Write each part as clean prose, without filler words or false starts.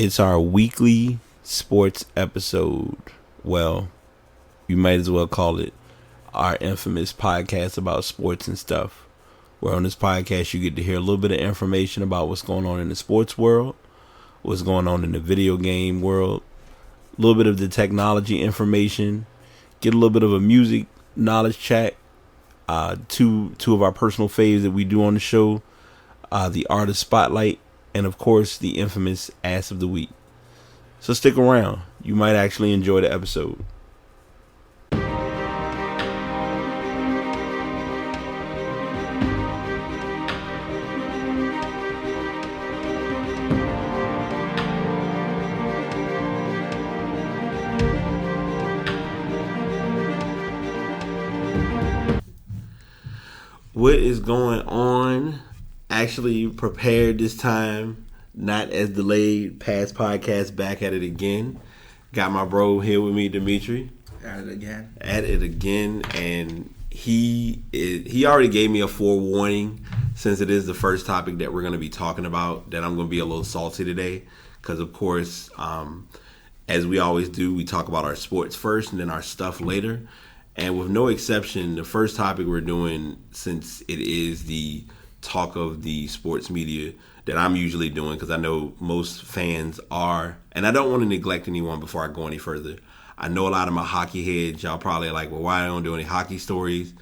It's our weekly sports episode. Well, you might as well call it our infamous podcast about sports and stuff. Where on this podcast you get to hear a little bit of information about what's going on in the sports world, what's going on in the video game world, a little bit of the technology information, get a little bit of a music knowledge chat, two of our personal faves that we do on the show, the artist spotlight, and of course the infamous ass of the week. So stick around. You might actually enjoy the episode. What is going on? Actually prepared this time, not as delayed. Past podcast, back at it again. Got my bro here with me, Dimitri. At it again, and he already gave me a forewarning since it is the first topic that we're going to be talking about that I'm going to be a little salty today because, of course, as we always do, we talk about our sports first and then our stuff later. And with no exception, the first topic we're doing, since it is the talk of the sports media that I'm usually doing, because I know most fans are, and I don't want to neglect anyone before I go any further. I know a lot of my hockey heads, y'all probably are like, well, why I don't do any hockey stories?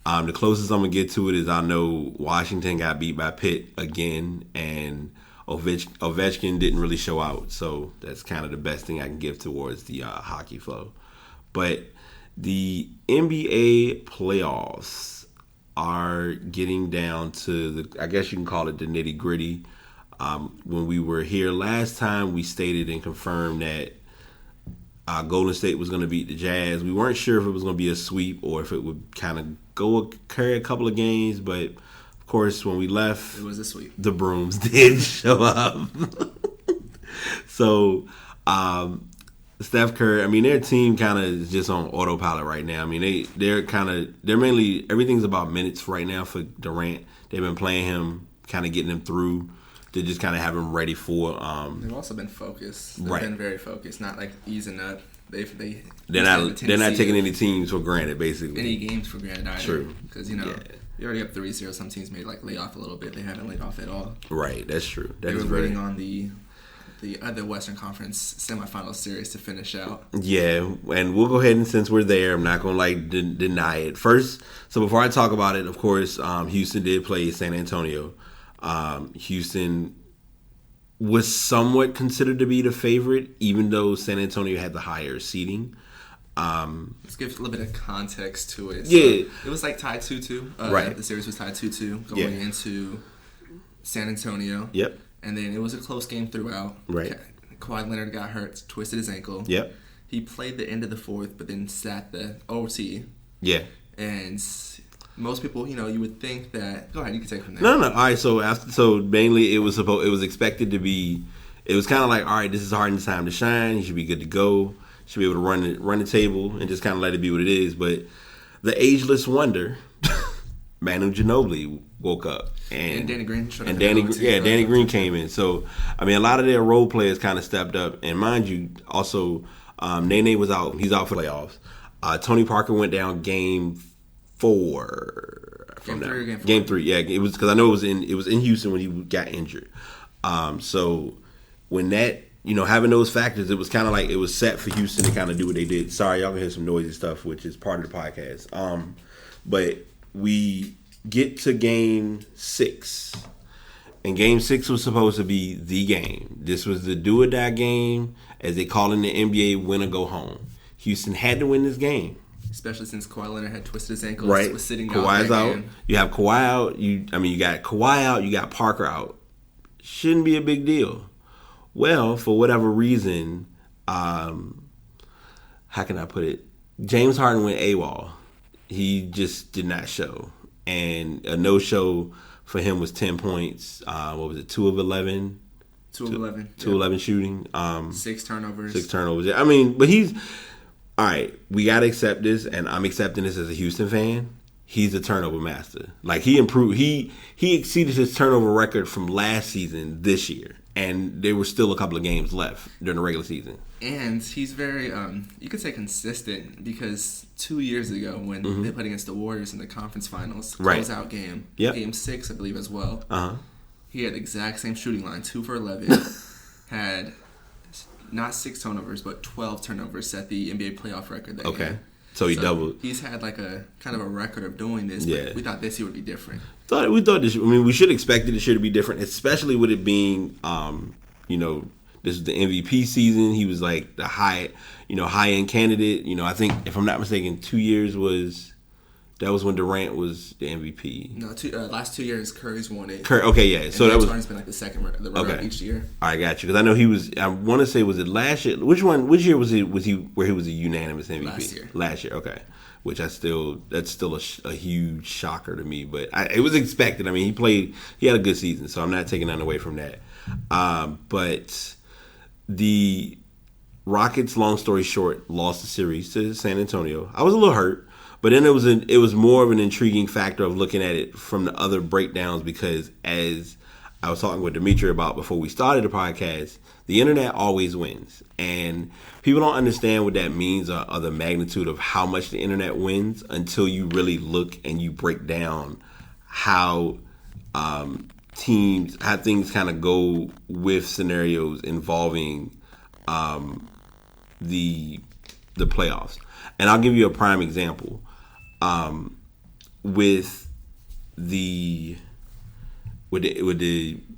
The closest I'm going to get to it is I know Washington got beat by Pitt again, and Ovechkin didn't really show out. So that's kind of the best thing I can give towards the hockey flow. But the NBA playoffs are getting down to the, I guess you can call it the nitty gritty. When we were here last time, we stated and confirmed that Golden State was going to beat the Jazz. We weren't sure if it was going to be a sweep or if it would kind of carry a couple of games, but of course, when we left, it was a sweep. The brooms did show up. So, Steph Curry, I mean, their team kind of is just on autopilot right now. I mean, they're mainly, everything's about minutes right now for Durant. They've been playing him, kind of getting him through to just kind of have him ready for. They've also been focused. They've right. been very focused, not like easing up. They're not taking any teams for granted, basically. Any games for granted either. True. Because, you're already up 3-0. Some teams may lay off a little bit. They haven't laid off at all. Right, that's true. They were waiting on the other Western Conference semifinal series to finish out. Yeah, and we'll go ahead and since we're there, I'm not going to deny it. First, so before I talk about it, of course, Houston did play San Antonio. Houston was somewhat considered to be the favorite, even though San Antonio had the higher seeding. Let's give a little bit of context to it. Yeah. So it was like tied 2-2. Right. The series was tied 2-2 going into San Antonio. Yep. And then it was a close game throughout. Right. Kawhi Leonard got hurt, twisted his ankle. Yep. He played the end of the fourth, but then sat the OT. Yeah. And most people, you would think that. Go ahead, you can take it from there. No. All right. So mainly it was expected to be. It was kind of like, all right, this is Harden's time to shine. He should be good to go. Should be able to run the table and just kind of let it be what it is. But the ageless wonder, Manu Ginobili, woke up. And Danny Green. Danny Green came in. So, I mean, a lot of their role players kind of stepped up. And mind you, also, Nene was out. He's out for playoffs. Tony Parker went down game 4. Game 3 or game 4? Game 3, yeah. It was because I know it was in Houston when he got injured. So when that, having those factors, it was kind of like it was set for Houston to kind of do what they did. Sorry, y'all can hear some noisy stuff, which is part of the podcast. But we get to game 6. And game 6 was supposed to be the game. This was the do or die game, as they call in the NBA, win or go home. Houston had to win this game. Especially since Kawhi Leonard had twisted his ankle. Right. Was sitting Kawhi's out. You have Kawhi out. You got Kawhi out. You got Parker out. Shouldn't be a big deal. Well, for whatever reason, how can I put it? James Harden went AWOL. He just did not show. And a no-show for him was 10 points. What was it, 2 of 11? 2 of 11. 2 of 11 shooting. 6 turnovers. 6 turnovers. I mean, but he's... All right, we got to accept this, and I'm accepting this as a Houston fan. He's a turnover master. Like, he improved. He exceeded his turnover record from last season this year. and there were still a couple of games left during the regular season. And he's very, you could say consistent, because 2 years ago when they played against the Warriors in the conference finals, closeout game, Game 6, I believe, as well, he had the exact same shooting line, 2 for 11, had not 6 turnovers, but 12 turnovers, set the NBA playoff record that year. So he doubled. He's had like a kind of a record of doing this, but we thought this year would be different. We thought this. I mean, we should expect it this year to be different, especially with it being, this is the MVP season. He was like the high end candidate. I think if I'm not mistaken, 2 years was when Durant was the MVP. No, last 2 years Curry's won it. Okay, yeah. So that was Harden's been like the runner each year. I got you, because I know he was. I want to say, was it last year? Which year was he? Where he was a unanimous MVP? Last year. Okay. Which that's still a huge shocker to me, but it was expected. I mean, he had a good season, so I'm not taking nothing away from that. But the Rockets, long story short, lost the series to San Antonio. I was a little hurt, but then it was more of an intriguing factor of looking at it from the other breakdowns, because as I was talking with Dimitri about before we started the podcast, the internet always wins, and people don't understand what that means or the magnitude of how much the internet wins until you really look and you break down how things kind of go with scenarios involving the playoffs. And I'll give you a prime example with the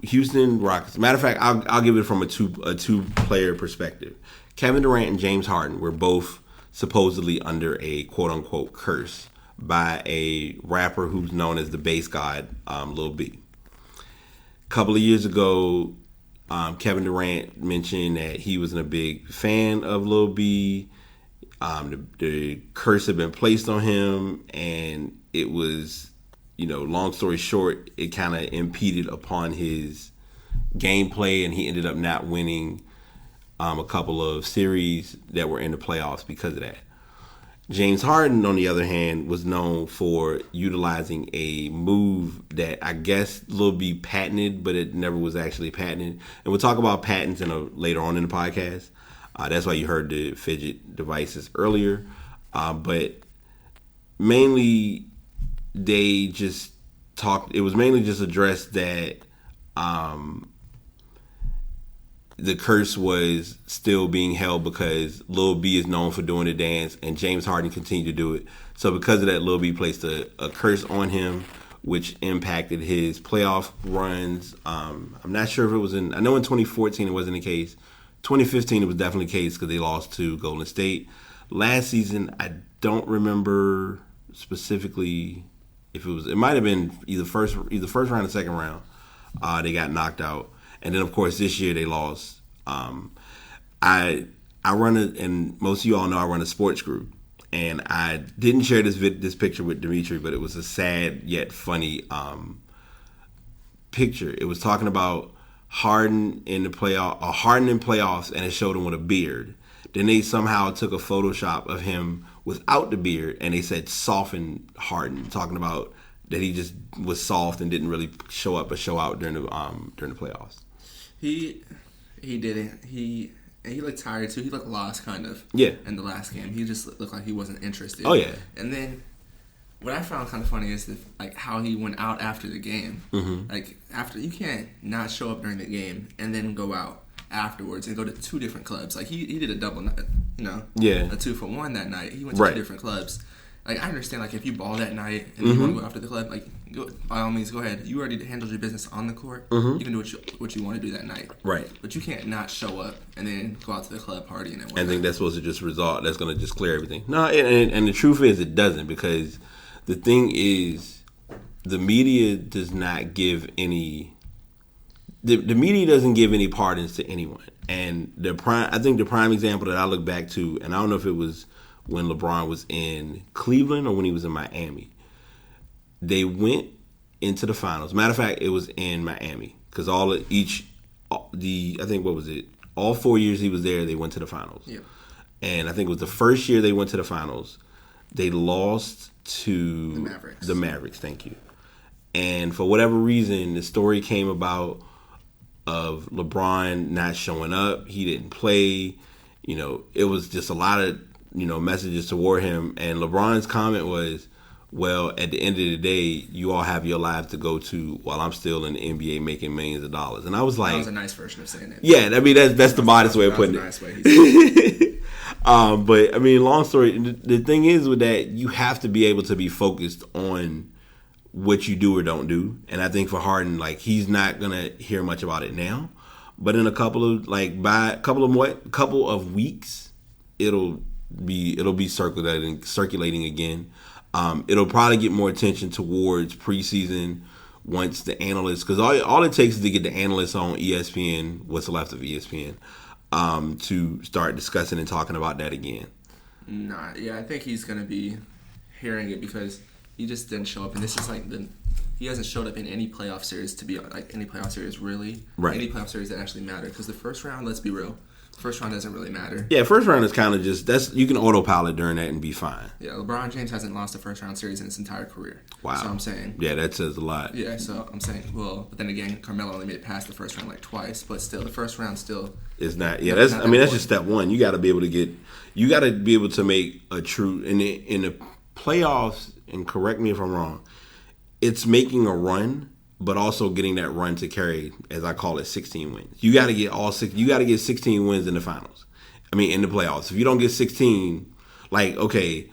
Houston Rockets. Matter of fact, I'll give it from a two player perspective. Kevin Durant and James Harden were both supposedly under a quote unquote curse by a rapper who's known as the bass god, Lil B. A couple of years ago, Kevin Durant mentioned that he wasn't a big fan of Lil B. The curse had been placed on him, and it was, long story short, it kind of impeded upon his gameplay, and he ended up not winning a couple of series that were in the playoffs because of that. James Harden, on the other hand, was known for utilizing a move that I guess Lil B patented, but it never was actually patented. And we'll talk about patents later on in the podcast. That's why you heard the fidget devices earlier. But mainly, they just talked. It was mainly just addressed that the curse was still being held because Lil B is known for doing the dance, and James Harden continued to do it. So because of that, Lil B placed a curse on him, which impacted his playoff runs. I'm not sure if it was I know in 2014 it wasn't the case. 2015 it was definitely the case because they lost to Golden State. Last season, I don't remember specifically if it might have been either first round or second round. They got knocked out. And then, of course, this year they lost. I run and most of you all know I run a sports group, and I didn't share this picture with Dimitri, but it was a sad yet funny picture. It was talking about Harden in playoffs, and it showed him with a beard. Then they somehow took a Photoshop of him without the beard, and they said soften Harden, talking about that he just was soft and didn't really show up or show out during the playoffs. He didn't. He looked tired too. He looked lost, kind of. Yeah. In the last game, he just looked like he wasn't interested. Oh yeah. And then what I found kind of funny is how he went out after the game. Mm-hmm. Like after, you can't not show up during the game and then go out afterwards and go to 2 different clubs. Like he did a double, a 2-for-1 that night. He went to 2 different clubs. Like, I understand, like, if you ball that night and you want to go after the club, like, by all means, go ahead. You already handled your business on the court. You can do what you want to do that night. Right. But you can't not show up and then go out to the club party and then I think that's supposed to just resolve. That's going to just clear everything. No, and the truth is it doesn't, because the thing is the media does not give any. The media doesn't give any pardons to anyone. And I think the prime example that I look back to, and I don't know if it was when LeBron was in Cleveland or when he was in Miami, they went into the finals. Matter of fact, it was in Miami because all 4 years he was there, they went to the finals. Yeah. And I think it was the first year they went to the finals, they lost to the Mavericks. Thank you. And for whatever reason, the story came about of LeBron not showing up. He didn't play. It was just a lot of, messages toward him. And LeBron's comment was, well, at the end of the day, you all have your lives to go to while I'm still in the NBA making millions of dollars. And I was like... That was a nice version of saying that. Yeah, I mean, that's the modest way of putting it. Nice way he said it. But, I mean, long story, the thing is with that, you have to be able to be focused on what you do or don't do. And I think for Harden, like, he's not going to hear much about it now. But in a couple of weeks, it'll be circulating again. It'll probably get more attention towards preseason once the analysts, because all it takes is to get the analysts on ESPN, what's left of ESPN, to start discussing and talking about that again. I think he's going to be hearing it because he just didn't show up, and this is like he hasn't showed up in any playoff series, to be like any playoff series really, right? Any playoff series that actually matter, because the first round, let's be real. First round doesn't really matter. Yeah, first round is kind of just you can autopilot during that and be fine. Yeah, LeBron James hasn't lost a first round series in his entire career. Wow. So I'm saying. Yeah, that says a lot. Yeah, so I'm saying, well, but then again, Carmelo only made it past the first round like twice, but still, the first round still is not. Yeah, that's just step one. You got to be able to make a true in the playoffs. And correct me if I'm wrong. It's making a run, but also getting that run to carry, as I call it, 16 wins. You got to get all six. You got to get 16 wins in the finals. I mean, in the playoffs. If you don't get 16, like, okay.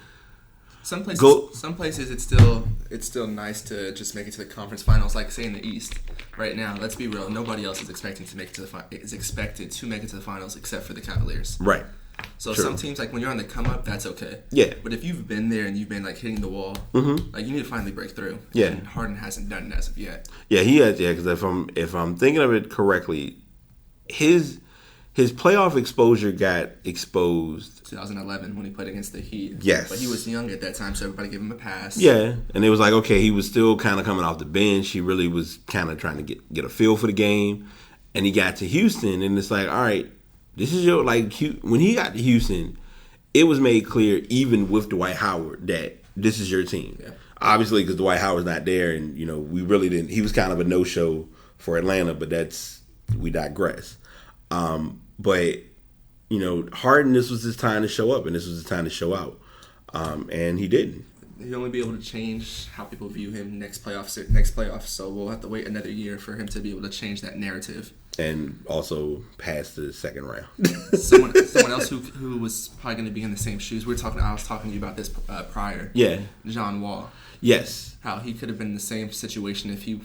Some places it's still nice to just make it to the conference finals, like say in the East. Right now, let's be real. Nobody else is expected to make it to the finals except for the Cavaliers. Right. So True. Some teams, like when you're on the come up, that's okay. Yeah. But if you've been there and you've been like hitting the wall, like you need to finally break through. Yeah. And Harden hasn't done it as of yet. Yeah, he has. Yeah, because if I'm thinking of it correctly, his playoff exposure got exposed 2011 when he played against the Heat. Yes. But he was young at that time, so everybody gave him a pass. Yeah, and it was like, okay, he was still kind of coming off the bench. He really was kind of trying to get a feel for the game, and he got to Houston, and it's like, all right. This is when he got to Houston, it was made clear, even with Dwight Howard, that this is your team. Yeah. Obviously, because Dwight Howard's not there, and we really didn't. He was kind of a no-show for Atlanta, but we digress. But Harden, this was his time to show up, and this was his time to show out, and he didn't. He'll only be able to change how people view him next playoff. So we'll have to wait another year for him to be able to change that narrative. And also pass the second round. someone else who was probably going to be in the same shoes. I was talking to you about this prior. Yeah. John Wall. Yes. How he could have been in the same situation if he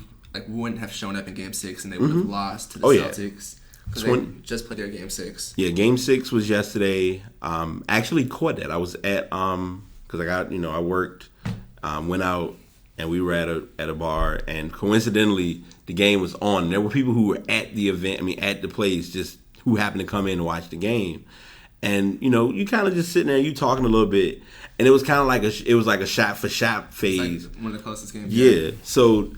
wouldn't have shown up in Game 6 and they would have lost to the Celtics. Because they just played their Game 6. Yeah, Game 6 was yesterday. Actually caught that. I was at because I worked, went out, and we were at a bar, and coincidentally the game was on. There were people who were at the event, at the place, just who happened to come in and watch the game. And you kind of just sitting there, you talking a little bit, and it was kind of like a shot for shot phase. Like one of the closest games. Yeah. So,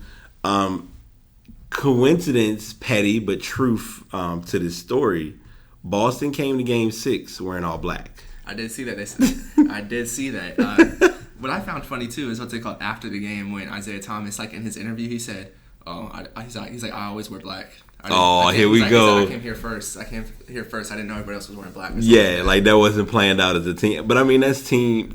coincidence, petty but truth to this story. Boston came to Game 6 wearing all black. I did see that. I did see that. What I found funny too is what they called after the game when Isaiah Thomas, like in his interview, he said, he's like, I always wear black. Here we go. I came here first. I didn't know everybody else was wearing black. Yeah, like that wasn't planned out as a team. But I mean, that's team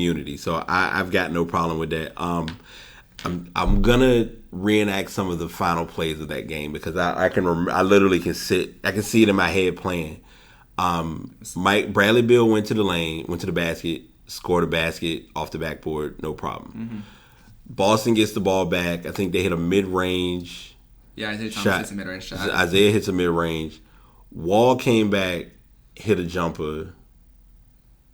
unity. So I've got no problem with that. I'm gonna reenact some of the final plays of that game because I literally can see it in my head playing. Bradley Beal went to the basket, scored a basket off the backboard, no problem. Mm-hmm. Boston gets the ball back. I think they hit a mid-range. Yeah, Isaiah Thomas hits a mid-range shot. Isaiah hits a mid-range. Wall came back, hit a jumper.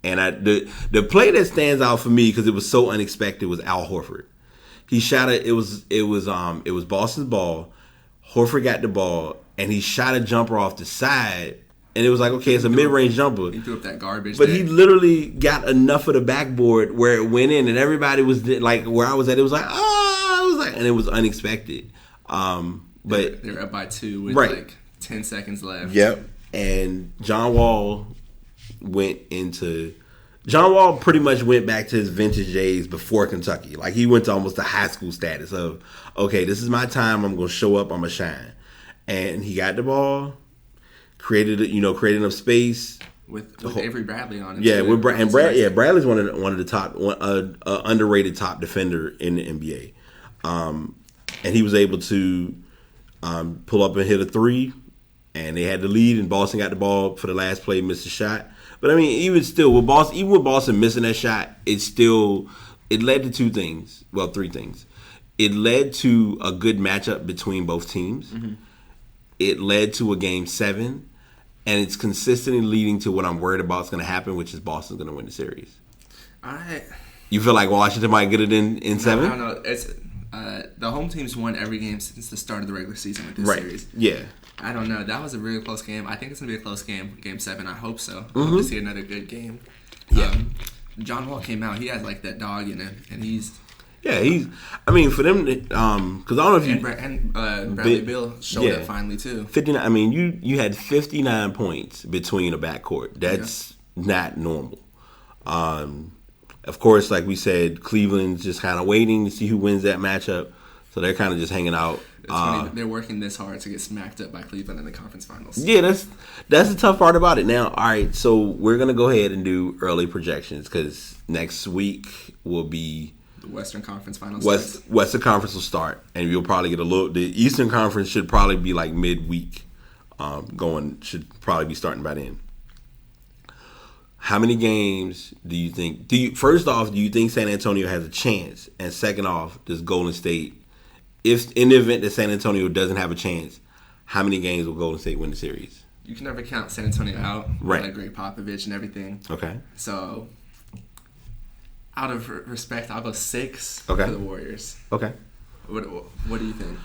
And the play that stands out for me because it was so unexpected was Al Horford. He shot it. It was Boston's ball. Horford got the ball and he shot a jumper off the side. And it was like, okay, it's a mid-range jumper. He threw up that garbage. But he literally got enough of the backboard where it went in, and everybody was like, where I was at, it was like, and it was unexpected. But they were up by 2 with like 10 seconds left. Yep. And John Wall pretty much went back to his vintage days before Kentucky. Like he went to almost the high school status of, okay, this is my time. I'm going to show up. I'm going to shine. and he got the ball, created enough space with Avery Bradley on it. Yeah, Bradley's one of the top, underrated top defender in the NBA, and he was able to pull up and hit a three, and they had the lead, and Boston got the ball for the last play, missed a shot. But I mean, even with Boston missing that shot, it led to two things. Well, three things. It led to a good matchup between both teams. Mm-hmm. It led to a game 7, and it's consistently leading to what I'm worried about is going to happen, which is Boston's going to win the series. You feel like Washington might get it in 7? I don't know. It's the home team's won every game since the start of the regular season with this series. Yeah. I don't know. That was a really close game. I think it's going to be a close game, game 7. I hope so. I hope to see another good game. Yeah. John Wall came out. He has like that dog in him, and he's... Yeah, I mean, for them, because I don't know if you... And Bradley Beal showed up finally, too. 59. I mean, you had 59 points between a backcourt. That's not normal. Of course, like we said, Cleveland's just kind of waiting to see who wins that matchup. So they're kind of just hanging out. It's funny, they're working this hard to get smacked up by Cleveland in the conference finals. Yeah, that's the tough part about it. Now, all right, so we're going to go ahead and do early projections because next week will be... The Western Conference Finals. Western Conference will start, and you'll probably get the Eastern Conference should probably be like midweek. Should probably be starting by then. How many games do you think? First off, do you think San Antonio has a chance? And second off, does Golden State, if in the event that San Antonio doesn't have a chance, how many games will Golden State win the series? You can never count San Antonio out. Right. Like Greg Popovich and everything. Okay. So, out of respect, I'll go 6 for the Warriors. Okay. What do you think?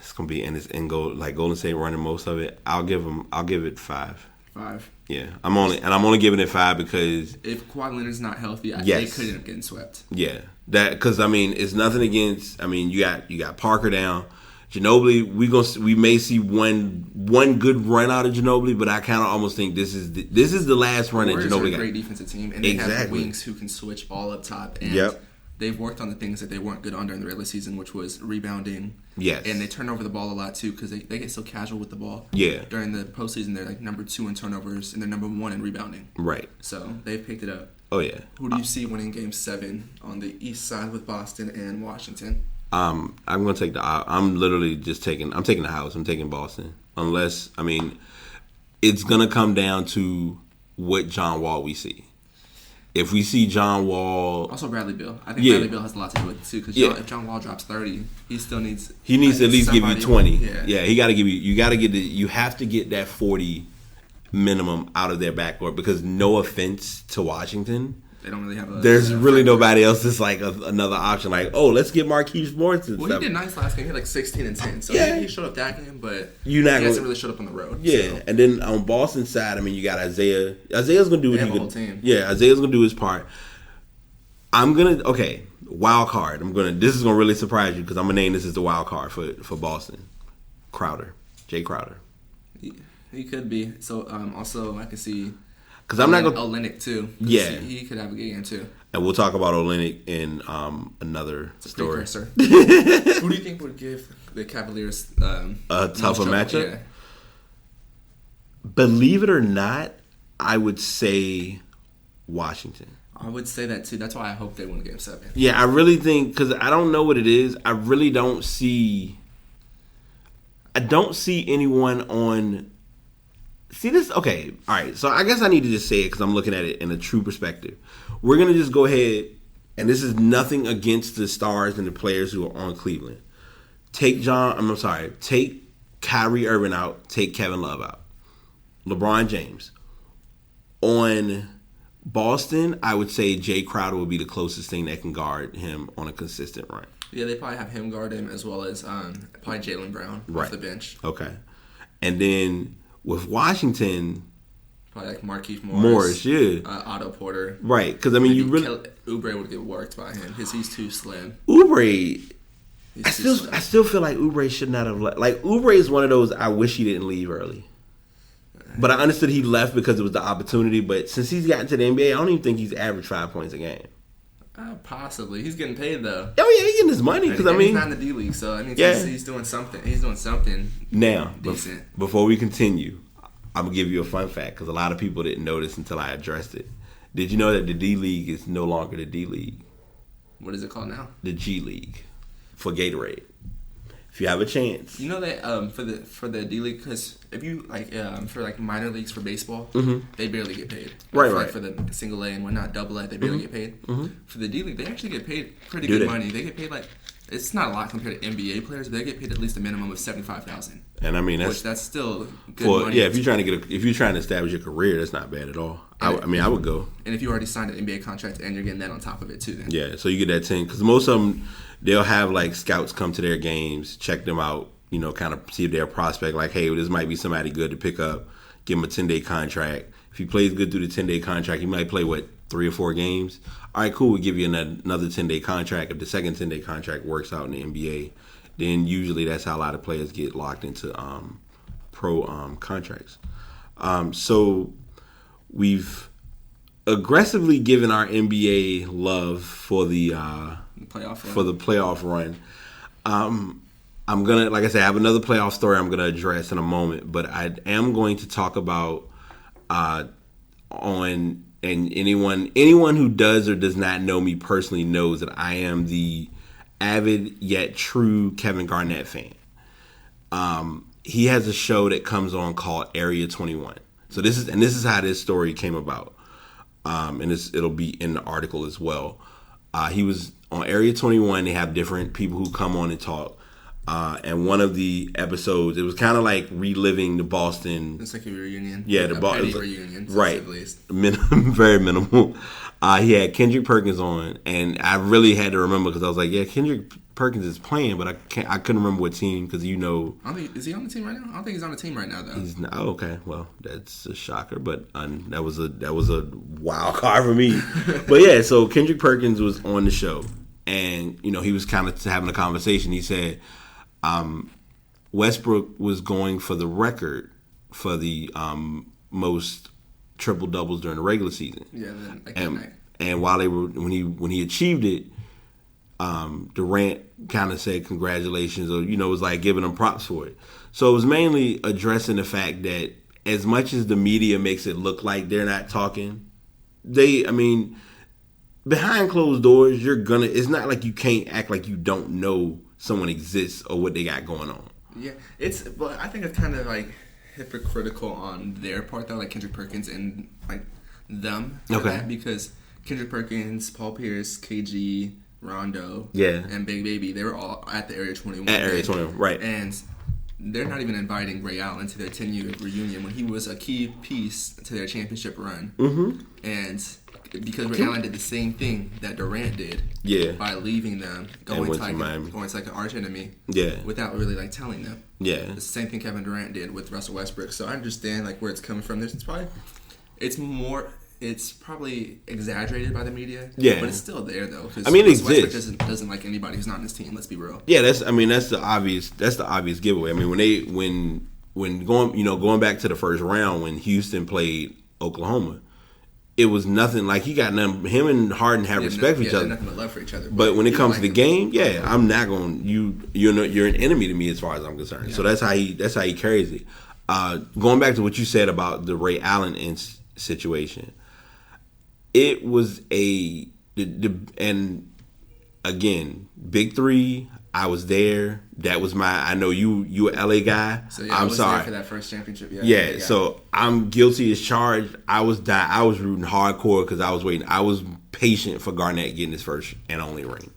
It's gonna be and Golden State running most of it. I'll give it 5. 5. Yeah, I'm only giving it 5 because if Kawhi Leonard's not healthy, they could end up getting swept. Yeah, that because I mean it's nothing against. I mean you got Parker down, Ginobili. We may see one good run out of Ginobili, but I kind of almost think this is the last run that Ginobili got. A great defensive team, and they have wings who can switch all up top. And they've worked on the things that they weren't good on during the regular season, which was rebounding. Yes. And they turn over the ball a lot, too, because they get so casual with the ball. Yeah. During the postseason, they're like number 2 in turnovers, and they're number 1 in rebounding. Right. So they've picked it up. Oh, yeah. Who do you see winning Game 7 on the east side with Boston and Washington? I'm going to take I'm literally just I'm taking the house. I'm taking Boston. Unless, I mean, it's going to come down to what John Wall we see. If we see John Wall... Also Bradley Beal. I think Bradley Beal has a lot to do with it, too. Because if John Wall drops 30, he still needs... He needs to at least give you 20. Yeah, he got to give you... You have to get that 40 minimum out of their backcourt. Because no offense to Washington... They don't really have there's really nobody else that's like another option. Like, let's get Marquise Morris. Well, he did nice last game. He had like 16 and 10. So he showed up that game, but he hasn't really showed up on the road. Yeah, so. And then on Boston's side, I mean, you got Isaiah. Isaiah's going to do what he can do. Yeah, Isaiah's going to do his part. Wild card. This is going to really surprise you because I'm going to name this as the wild card for Boston. Jay Crowder. He could be. So, also, I can see... Because I'm not going Olynyk too. Yeah, he could have a good game too. And we'll talk about Olynyk in another story. Who do you think would give the Cavaliers a tougher matchup? Yeah. Believe it or not, I would say Washington. I would say that too. That's why I hope they win Game 7. Yeah, I really think because I don't know what it is. I really don't see. I don't see anyone on. See this? Okay, all right. So I guess I need to just say it because I'm looking at it in a true perspective. We're going to just go ahead, and this is nothing against the stars and the players who are on Cleveland. Take Kyrie Irving out, take Kevin Love out. LeBron James. On Boston, I would say Jay Crowder would be the closest thing that can guard him on a consistent run. Yeah, they probably have him guard him as well as probably Jaylen Brown off the bench. Okay. And then... with Washington, probably like Marquise Morris, Otto Porter, right? Because I mean, Oubre would get worked by him because he's too slim. Oubre, I still feel like Oubre should not have left. Like Oubre is one of those I wish he didn't leave early, but I understood he left because it was the opportunity. But since he's gotten to the NBA, I don't even think he's averaged 5 points a game. Possibly. He's getting paid though. Oh yeah, he's getting his money because he's not in the D League, so I mean, he's doing something. He's doing something now. Decent. Before we continue, I'm gonna give you a fun fact because a lot of people didn't know this until I addressed it. Did you know that the D League is no longer the D League? What is it called now? The G League for Gatorade. If you have a chance, you know that for the D League, because if you for minor leagues for baseball, they barely get paid. Right. For the single A and whatnot, double A, they barely get paid. For the D League, they actually get paid pretty good money. They get paid it's not a lot compared to NBA players, but they get paid at least a minimum of $75,000. And I mean that's still good money. Yeah, if you're trying to establish your career, that's not bad at all. I would go. And if you already signed an NBA contract and you're getting that on top of it too, then yeah, so you get that 10 because most of them they'll have scouts come to their games, check them out, kind of see if they're a prospect. Like, hey, this might be somebody good to pick up. Give him a 10-day contract. If he plays good through the 10-day contract, he might play 3 or 4 games. All right, cool. We'll give you another 10-day contract. If the second 10-day contract works out in the NBA, then usually that's how a lot of players get locked into pro contracts. So we've aggressively given our NBA love for the playoff run. I'm gonna, like I said, I have another playoff story I'm gonna address in a moment, but I am going to talk about and anyone who does or does not know me personally knows that I am the avid yet true Kevin Garnett fan. He has a show that comes on called Area 21. So this is how this story came about. And it'll be in the article as well. He was on Area 21. They have different people who come on and talk. And one of the episodes, it was kind of like reliving the Boston. It's like a reunion. Yeah, the Boston reunion, right? At least. Very minimal. He had Kendrick Perkins on, and I really had to remember because I was like, yeah, Kendrick Perkins is playing, but I couldn't remember what team because I don't think, is he on the team right now? I don't think he's on the team right now though. He's not. Oh, okay, well that's a shocker, but that was a wild card for me. But yeah, so Kendrick Perkins was on the show, and he was kind of having a conversation. He said. Westbrook was going for the record for the most triple doubles during the regular season. Yeah, and while when he achieved it, Durant kind of said congratulations, or was like giving him props for it. So it was mainly addressing the fact that as much as the media makes it look like they're not talking, behind closed doors, it's not like you can't act like you don't know someone exists or what they got going on. Yeah, but I think it's kind of hypocritical on their part though, like Kendrick Perkins and them. Okay. Because Kendrick Perkins, Paul Pierce, KG, Rondo, and Big Baby, they were all at the Area 21. At Area 21, right. And they're not even inviting Ray Allen to their 10-year reunion when he was a key piece to their championship run. Mm-hmm. And because Ray Allen did the same thing that Durant did, by leaving them, going to an arch enemy, without really telling them. Yeah, the same thing Kevin Durant did with Russell Westbrook. So I understand where it's coming from. It's probably exaggerated by the media. Yeah, but it's still there though. It exists. Westbrook doesn't like anybody who's not on his team. Let's be real. Yeah, that's the obvious giveaway. I mean, when going back to the first round when Houston played Oklahoma. It was nothing he got nothing. Him and Harden have respect for each other. Nothing but love for each other. But when it comes to the game, I'm not going. You're an enemy to me as far as I'm concerned. Yeah. So that's how he carries it. Going back to what you said about the Ray Allen situation, it was and again, Big Three. I was there. That was I know you an LA guy. So I'm sorry there for that first championship. Yeah. So I'm guilty as charged. I was rooting hardcore because I was waiting. I was patient for Garnett getting his first and only ring.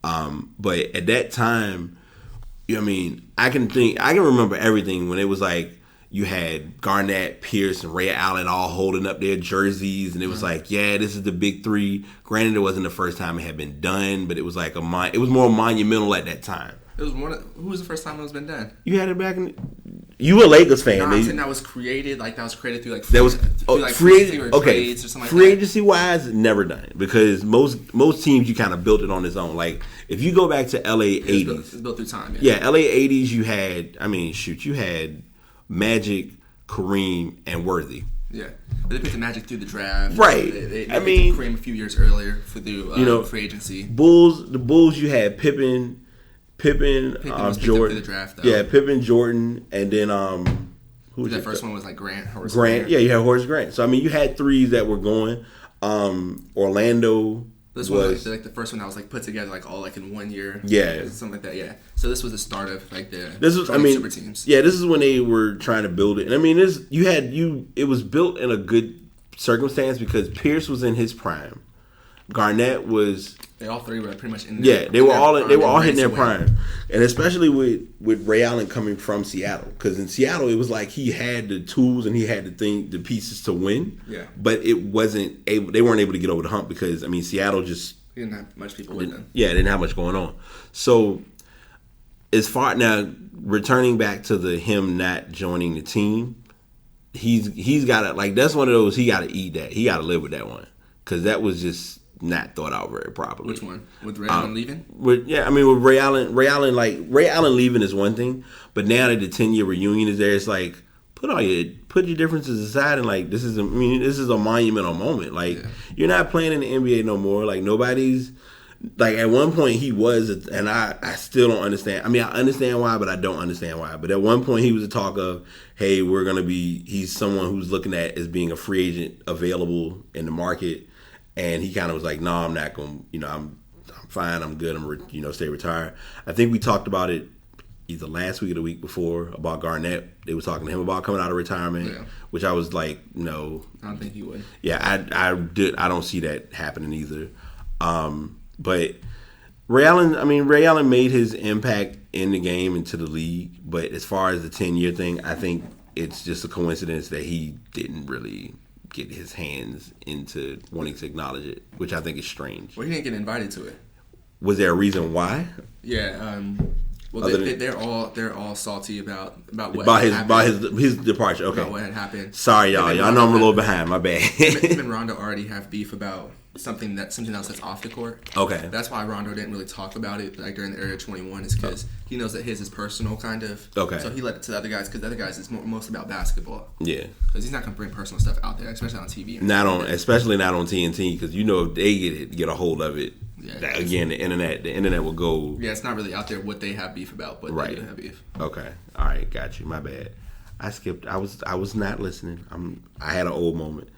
But at that time, I can remember everything when it was you had Garnett, Pierce, and Ray Allen all holding up their jerseys, and it was this is the Big Three. Granted, it wasn't the first time it had been done, but it was it was more monumental at that time. It was who was the first time it was been done? You had it back in. You a Lakers fan? No, I'm saying that was created through trades or something free agency wise, never done it because most teams you kind of built it on its own. If you go back to LA 80s, it's built through time. Yeah, LA 80s. You had you had Magic, Kareem, and Worthy. Yeah, but they picked the Magic through the draft. Right. They picked Kareem a few years earlier for the free agency. The Bulls. You had Pippen, was Jordan. The draft, though. Yeah, Pippen, Jordan, and then who was that first one was like Grant. Yeah, you had Horace Grant. So I mean, you had threes that were going. Orlando. This was like the first one that was like put together like all like in 1 year. Yeah, something like that. Yeah. So this was the start of like the super teams. Yeah, this is when they were trying to build it. And I mean, it was built in a good circumstance because Pierce was in his prime. Garnett was. They all three were pretty much in. They were all hitting their prime, and especially with Ray Allen coming from Seattle, because in Seattle it was like he had the tools and he had the pieces to win. Yeah, but they weren't able to get over the hump because I mean Seattle just didn't have much people with them. Yeah, didn't have much going on. So as far now returning back to him not joining the team, he's got to like that's one of those he got to eat that he got to live with that one because that was just. Not thought out very properly. Which one? With Ray Allen leaving? With Ray Allen leaving is one thing, but now that the 10-year reunion is there, it's like put your differences aside and like this is a monumental moment. Like you're not playing in the NBA no more. Like nobody's like at one point he was, and I still don't understand. I mean I understand why, but I don't understand why. But at one point he was a talk of, hey, he's someone who's looking at as being a free agent available in the market. And he kind of was like, no, I'm not going to, I'm fine, I'm good, I'm, stay retired. I think we talked about it either last week or the week before about Garnett. They were talking to him about coming out of retirement, which I was like, no. I don't think he would. Yeah, I don't see that happening either. But Ray Allen made his impact in the game and to the league. But as far as the 10-year thing, I think it's just a coincidence that he didn't really get his hands into wanting to acknowledge it, which I think is strange. Well, he didn't get invited to it. Was there a reason why? Yeah. Well, they're all salty about what his departure. Okay. About what had happened. Sorry, y'all. Y'all know I'm a little behind. My bad. Him and Rondo already have beef about something else that's off the court. Okay. That's why Rondo didn't really talk about it like during the Area 21 is because he knows that his is personal kind of. Okay. So he let it to the other guys because the other guys is mostly about basketball. Yeah. Because he's not gonna bring personal stuff out there, especially on TV. Especially not on TNT because if they get a hold of it. Yeah, again, the internet will go. Yeah, it's not really out there what they have beef about, but they do have beef. Okay, all right, got you. My bad. I skipped. I was not listening. I had an old moment.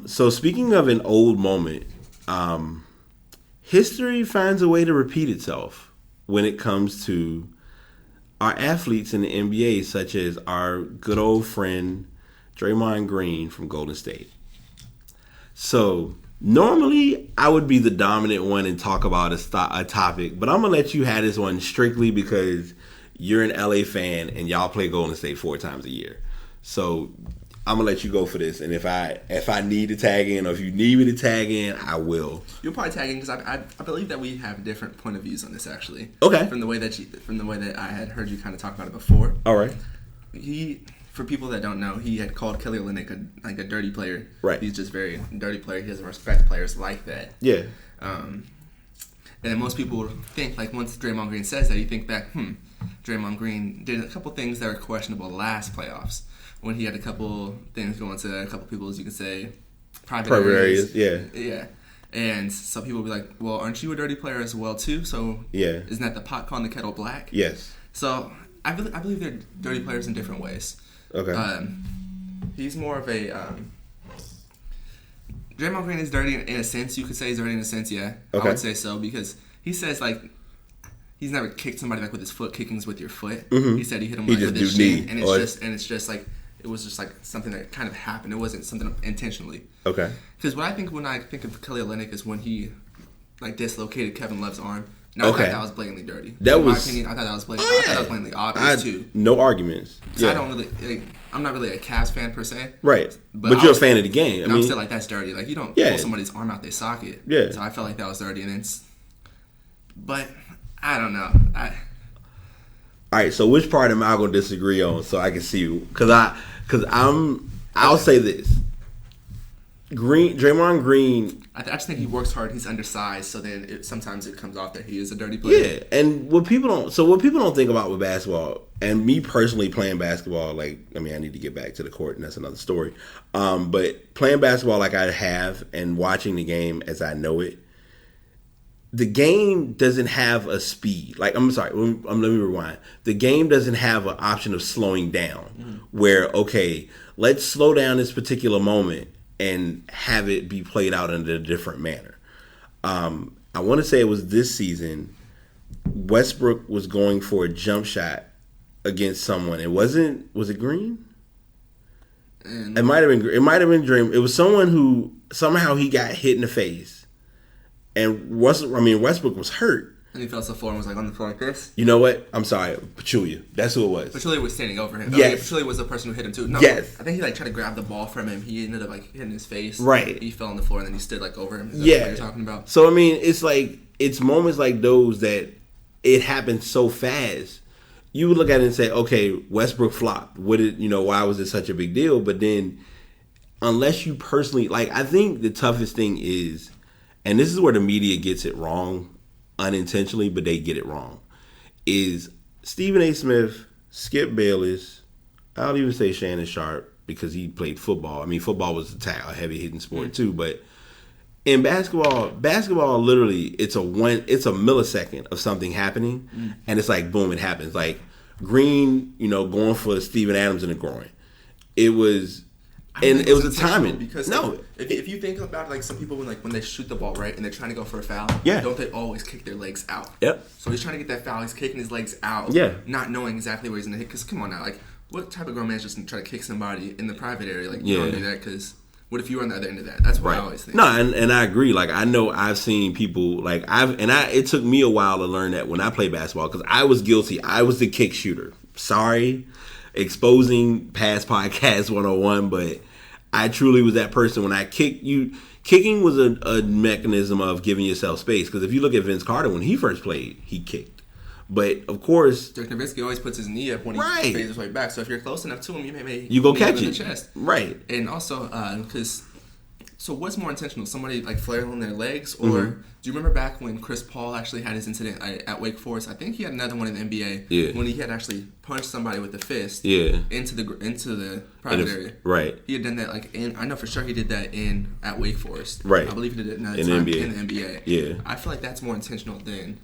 So speaking of an old moment, history finds a way to repeat itself when it comes to our athletes in the NBA, such as our good old friend Draymond Green from Golden State. So. Normally, I would be the dominant one and talk about a topic, but I'm going to let you have this one strictly because you're an LA fan and y'all play Golden State 4 times a year. So I'm going to let you go for this, and if I need to tag in or if you need me to tag in, I will. You'll probably tag in because I believe that we have different point of views on this, actually. Okay. From the way that I had heard you kind of talk about it before. All right. For people that don't know, he had called Kelly Olynyk a dirty player. Right. He's just very dirty player. He doesn't respect players like that. Yeah. And then most people think, like, once Draymond Green says that, you think back, Draymond Green did a couple things that were questionable last playoffs when he had a couple things going to a couple people, as you can say, private areas. Yeah. Yeah. And some people will be like, well, aren't you a dirty player as well, too? So isn't that the pot calling the kettle black? Yes. So I believe they're dirty players in different ways. Okay. He's more of a Draymond Green is dirty in a sense. You could say he's dirty in a sense, yeah. Okay. I would say so because he says like he's never kicked somebody like with his foot. Kicking's with your foot. Mm-hmm. He said he hit him with his shin, and it's just like it was just like something that kind of happened. It wasn't something intentionally. Okay. Because when I think of Kelly Olynyk is when he like dislocated Kevin Love's arm. No, I thought that was blatantly dirty. In my opinion, I thought that was blatantly obvious too. No arguments. So I don't really. I'm not really a Cavs fan per se. Right. But you're a fan of the game. I'm still like that's dirty. Like you don't pull somebody's arm out their socket. Yeah. So I felt like that was dirty, and then. But I don't know. All right. So which part am I gonna disagree on so I can see? I'll say this. Draymond Green. I just think he works hard. He's undersized, so then sometimes it comes off that he is a dirty player. Yeah, and what people don't think about with basketball, and me personally playing basketball, I need to get back to the court, and that's another story. But playing basketball like I have, and watching the game as I know it, the game doesn't have a speed. I'm sorry, let me rewind. The game doesn't have an option of slowing down, where okay, let's slow down this particular moment and have it be played out in a different manner. I want to say it was this season. Westbrook was going for a jump shot against someone. Was it Green? It might have been. It might have been Dream. It was someone who somehow he got hit in the face, and Westbrook was hurt. And he fell to the floor and was on the floor like this. You know what? I'm sorry, Pachulia. That's who it was. Pachulia was standing over him. Yes. Pachulia was the person who hit him too. No, yes. I think he tried to grab the ball from him. He ended up hitting his face. Right. He fell on the floor and then he stood over him. Is that what you're talking about? So it's moments like those that it happens so fast. You would look at it and say, okay, Westbrook flopped. Why was it such a big deal? But then, unless you personally I think the toughest thing is, and this is where the media gets it wrong. Unintentionally, but they get it wrong, is Stephen A. Smith, Skip Bayless, I'll even say Shannon Sharp because he played football. Football was a heavy hitting sport too, but in basketball literally it's a millisecond of something happening, and it's boom, it happens. Green, going for Steven Adams in the groin. It was. And it was a timing. Because if you think about some people when they shoot the ball right and they're trying to go for a foul, don't they always kick their legs out? Yep. So he's trying to get that foul. He's kicking his legs out. Yeah. Not knowing exactly where he's gonna hit. Because come on now, what type of grown man is just gonna try to kick somebody in the private area? You don't do that because what if you were on the other end of that? That's what I always think. No, and I agree. I know I've seen people it took me a while to learn that when I played basketball because I was guilty. I was the kick shooter. Sorry. Exposing past podcast 101, but I truly was that person. When I kicked you, kicking was a mechanism of giving yourself space. Because if you look at Vince Carter, when he first played, he kicked. But of course, Dirk Nowitzki always puts his knee up when he fades his way back. So if you're close enough to him, you go catch it in the chest. Right. And also, so what's more intentional? Somebody flailing their legs, or do you remember back when Chris Paul actually had his incident at Wake Forest? I think he had another one in the NBA when he had actually punched somebody with a fist into the private area. Right. He had done that I know for sure he did that at Wake Forest. Right. I believe he did it another in time the NBA. in the NBA. Yeah. I feel like that's more intentional than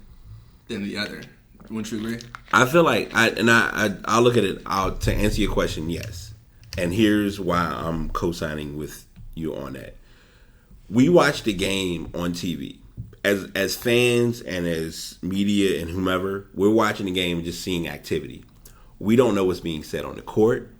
the other. Wouldn't you agree? I feel I'll look at it. To answer your question, yes. And here's why I'm co-signing with you on that. We watch the game on TV. As fans and as media and whomever, we're watching the game and just seeing activity. We don't know what's being said on the court.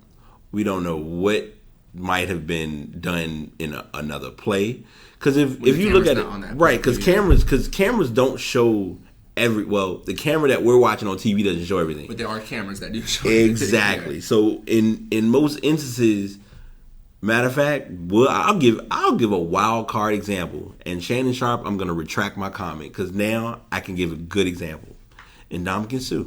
We don't know what might have been done in another play. Because if you look at it, right, because cameras don't show the camera that we're watching on TV doesn't show everything. But there are cameras that do show exactly. So in most instances, matter of fact, I'll give a wild card example. And Shannon Sharp, I'm going to retract my comment because now I can give a good example. Ndamukong Suh.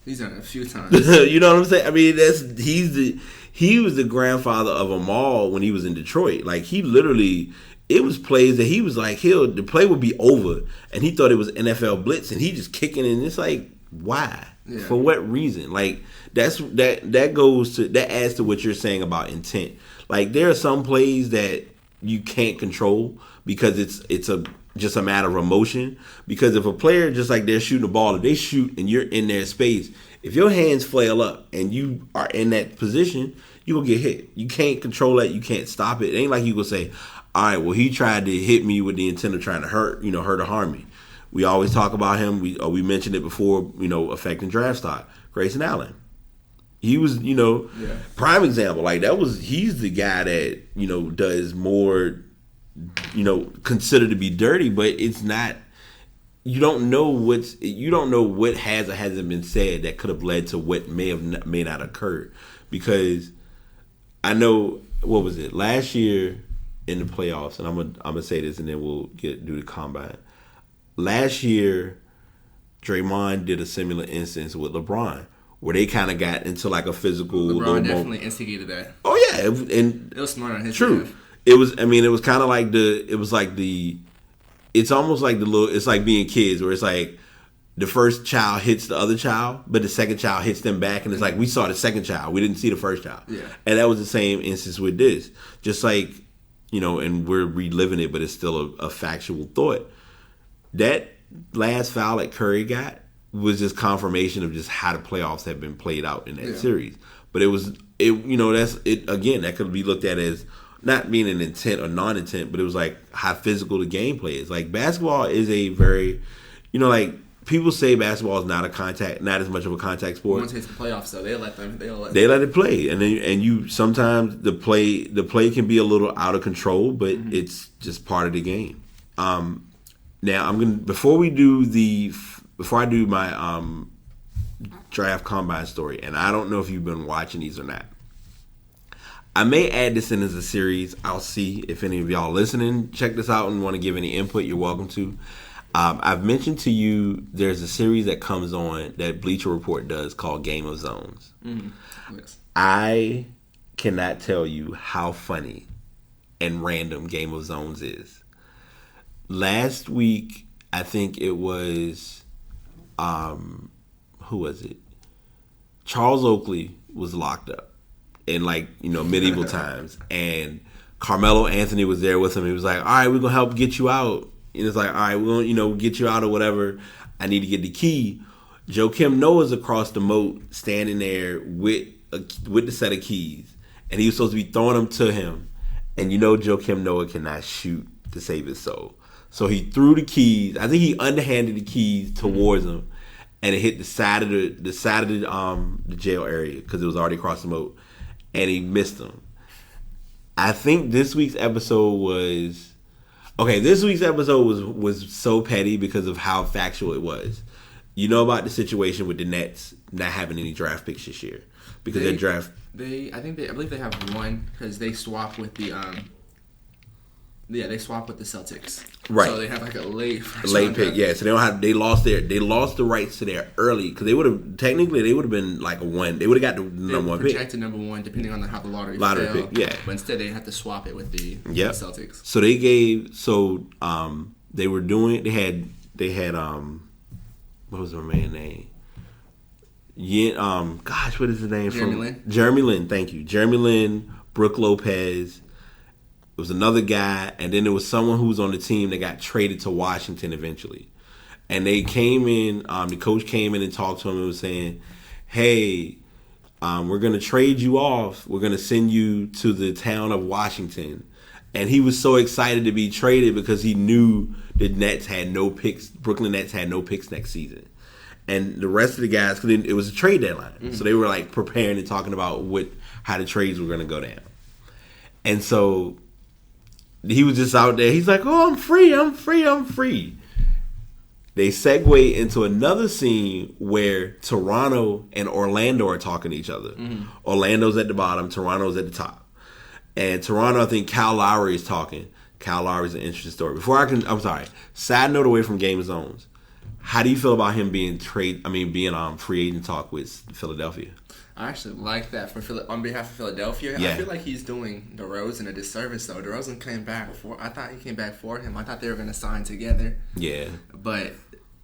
He's done it a few times. You know what I'm saying? He was the grandfather of them all when he was in Detroit. He literally, it was plays that he was the play would be over, and he thought it was NFL blitz, and he just kicking, and it's why? Yeah. For what reason? That adds to what you're saying about intent. There are some plays that you can't control because it's just a matter of emotion. Because if a player they're shooting a ball, if they shoot and you're in their space, if your hands flail up and you are in that position, you will get hit. You can't control that. You can't stop it. It ain't like you will say, all right, well, he tried to hit me with the intent of trying to hurt or harm me. We always talk about him. We mentioned it before, affecting draft stock. Grayson Allen. He was, prime example. He's the guy that, does more, considered to be dirty, but it's not. You don't know what has or hasn't been said that could have led to what may not occurred. Because I know, what was it, last year in the playoffs, and I'm gonna say this and then we'll do the combine. Last year, Draymond did a similar instance with LeBron, where they kind of got into a physical. LeBron definitely instigated that. Oh yeah, and it was smart on his true. behalf. It was. I mean, it was kind of like It's almost like it's like being kids, where it's like the first child hits the other child, but the second child hits them back, and it's like we saw the second child, we didn't see the first child. Yeah. And that was the same instance with this. Just like, and we're reliving it, but it's still a factual thought. That last foul that Curry got was just confirmation of just how the playoffs have been played out in that series. But that's it again. That could be looked at as not being an intent or non-intent, but it was like how physical the gameplay is. Like basketball is a very, like people say basketball is not as much of a contact sport. Once it's the playoffs, though, they let it play, and you sometimes the play can be a little out of control, but it's just part of the game. Now before I do my draft combine story, and I don't know if you've been watching these or not. I may add this in as a series. I'll see if any of y'all listening check this out and want to give any input. You're welcome to. I've mentioned to you there's a series that comes on that Bleacher Report does called Game of Zones. Mm-hmm. Yes. I cannot tell you how funny and random Game of Zones is. Last week, I think it was, who was it? Charles Oakley was locked up in medieval times, and Carmelo Anthony was there with him. He was like, all right, we're going to help get you out. And it's like, all right, we're going to get you out or whatever. I need to get the key. Joakim Noah's across the moat standing there with the set of keys, and he was supposed to be throwing them to him. And Joakim Noah cannot shoot to save his soul. So he threw the keys. I think he underhanded the keys towards him, and it hit the side of the jail area because it was already across the moat, and he missed them. I think this week's episode was so petty because of how factual it was. You know about the situation with the Nets not having any draft picks this year because their draft. I believe they have one because they swap with the they swap with the Celtics. Right. So they have like a late pick. Yeah. So they lost the rights to their early because they would have been like a one. They would have got the number one pick. Projected number one depending on how the lottery pick. Yeah. But instead they had to swap it with the Celtics. So they had what was her man's name? Yeah. What is his name? Jeremy Lin. Thank you. Jeremy Lin, Brooke Lopez. It was another guy, and then there was someone who was on the team that got traded to Washington eventually. And they came in, the coach came in and talked to him and was saying, hey, we're going to trade you off. We're going to send you to the town of Washington. And he was so excited to be traded because he knew the Nets had no picks. Brooklyn Nets had no picks next season. And the rest of the guys, because it was a trade deadline. Mm-hmm. So they were like preparing and talking about how the trades were going to go down. And so he was just out there. He's like, oh, I'm free. They segue into another scene where Toronto and Orlando are talking to each other. Mm-hmm. Orlando's at the bottom. Toronto's at the top. And Toronto, I think Kyle Lowry is talking. Kyle Lowry's an interesting story. Side note away from Game of Zones. How do you feel about him being free agent talk with Philadelphia? I actually like that on behalf of Philadelphia. Yeah. I feel like he's doing DeRozan a disservice, though. DeRozan came back I thought he came back for him. I thought they were going to sign together. Yeah. But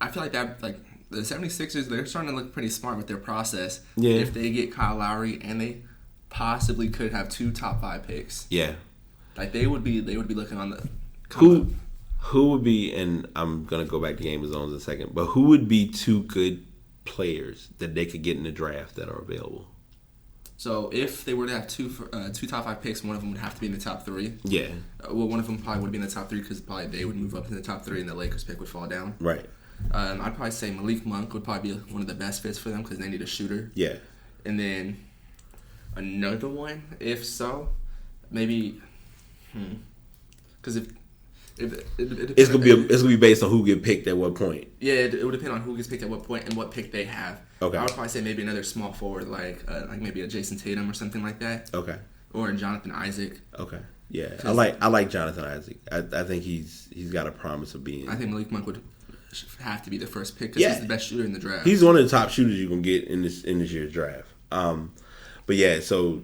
I feel like that, the 76ers, they're starting to look pretty smart with their process. Yeah. If they get Kyle Lowry, and they possibly could have 2 top 5 picks. Yeah. They would be looking on the... Who would be, and I'm going to go back to Game of Zones in a second, but who would be 2 good players that they could get in the draft that are available? So if they were to have 2 top 5 picks, one of them would have to be in the top 3. Yeah. One of them probably would be in the top 3 because probably they would move up in the top 3 and the Lakers pick would fall down. Right. I'd probably say Malik Monk would probably be one of the best fits for them because they need a shooter. Yeah. And then another one, if so, maybe... Because it's gonna be based on who get picked at what point. Yeah, it would depend on who gets picked at what point and what pick they have. Okay. I would probably say maybe another small forward like maybe a Jason Tatum or something like that. Okay. Or a Jonathan Isaac. Okay. Yeah, I like Jonathan Isaac. I think he's got a promise of being. I think Malik Monk would have to be the first pick because he's the best shooter in the draft. He's one of the top shooters you can get in this year's draft. But yeah, so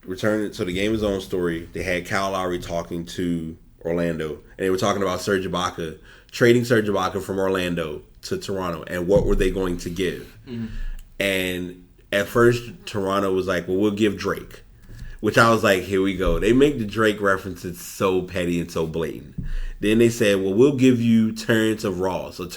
returning. So the Game of Zone story, they had Kyle Lowry talking to Orlando, and they were talking about Serge Ibaka, trading Serge Ibaka from Orlando to Toronto, and what were they going to give? Mm-hmm. And at first, Toronto was like, well, we'll give Drake. Which I was like, here we go. They make the Drake references so petty and so blatant. Then they said, well, we'll give you Terrence Ross. And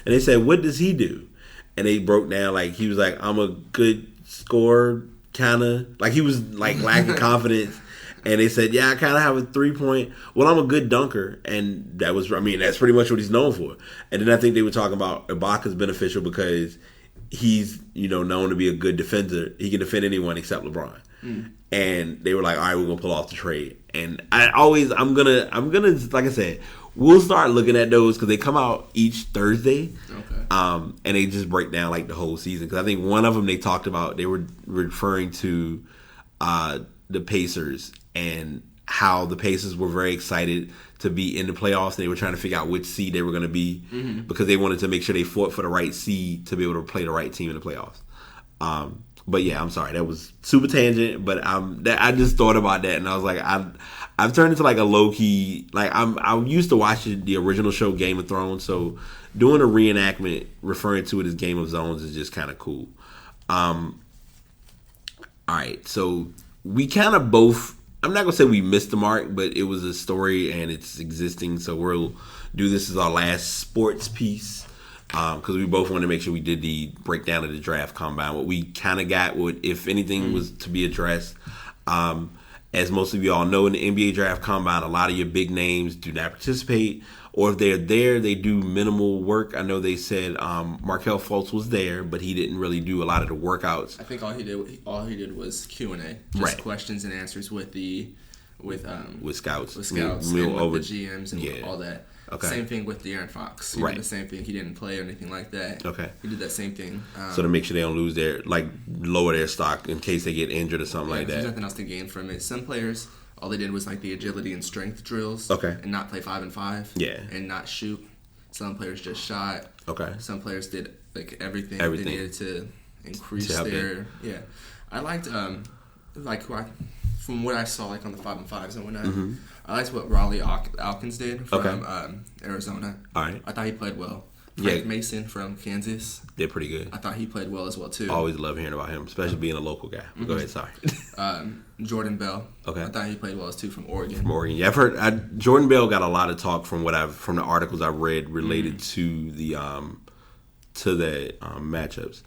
they said, what does he do? And they broke down, like, he was like, I'm a good scorer, kind of. Like, he was, like, lacking confidence. And they said, yeah, I kind of have a 3-point. Well, I'm a good dunker. And that was, I mean, that's pretty much what he's known for. And then I think they were talking about Ibaka's beneficial because he's, known to be a good defender. He can defend anyone except LeBron. And they were like, all right, we're going to pull off the trade. And I'm going to, like I said, we'll start looking at those because they come out each Thursday. Okay. And they just break down like the whole season. Because I think one of them they talked about, they were referring to the Pacers and how the Pacers were very excited to be in the playoffs. They were trying to figure out which seed they were going to be because they wanted to make sure they fought for the right seed to be able to play the right team in the playoffs. But yeah, I'm sorry, that was super tangent. But I just thought about that, and I was like, I've turned into like a low key, like I used to watch the original show Game of Thrones, so doing a reenactment referring to it as Game of Zones is just kind of cool. All right, so we kind of both. I'm not gonna say we missed the mark, but it was a story and it's existing, so we'll do this as our last sports piece. Because we both wanted to make sure we did the breakdown of the draft combine. What we kind of got, if anything was to be addressed, as most of you all know, in the NBA draft combine, a lot of your big names do not participate, or if they're there, they do minimal work. I know they said Markelle Fultz was there, but he didn't really do a lot of the workouts. I think all he did was Q&A, just questions and answers with scouts, and with the GMs and all that. Okay. Same thing with Durant Fox. He did the same thing. He didn't play or anything like that. Okay. He did that same thing. So to make sure they don't lose lower their stock in case they get injured or something like that. There's nothing else to gain from it. Some players, all they did was like the agility and strength drills. Okay. And not play 5-5. Yeah. And not shoot. Some players just shot. Okay. Some players did like everything. They needed to increase their. Yeah. I liked from what I saw like on the 5-5s and whatnot. Mm-hmm. I liked what Raleigh Alkins did from Arizona. All right. I thought he played well. Frank Mason from Kansas. They're pretty good. I thought he played well as well, too. I always love hearing about him, especially being a local guy. Mm-hmm. Go ahead, sorry. Jordan Bell. Okay. I thought he played well, too, from Oregon. Yeah, I've heard Jordan Bell got a lot of talk from the articles I've read related to the matchups.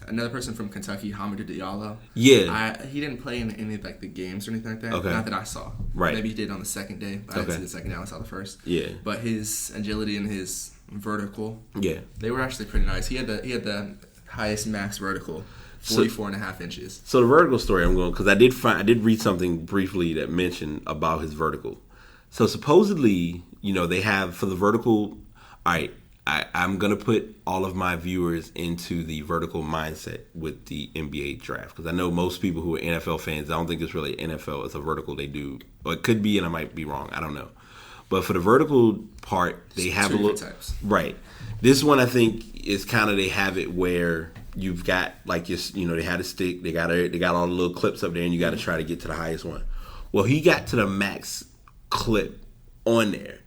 Another person from Kentucky, Hamidou Diallo. Yeah. He didn't play in any of the games or anything like that. Okay. Not that I saw. Right. Maybe he did on the second day. I didn't see the second day. I saw the first. Yeah. But his agility and his vertical. Yeah. They were actually pretty nice. He had the highest max vertical, 44.5 inches. So the vertical story I'm going because I did read something briefly that mentioned about his vertical. So supposedly, they have for the vertical. All right. I'm going to put all of my viewers into the vertical mindset with the NBA draft because I know most people who are NFL fans, I don't think it's really NFL. It's a vertical they do. Or it could be, and I might be wrong. I don't know. But for the vertical part, they have a little types. Right. This one, I think, is kind of they have it where you've got like they had a stick. They got all the little clips up there, and you got to try to get to the highest one. Well, he got to the max clip on there.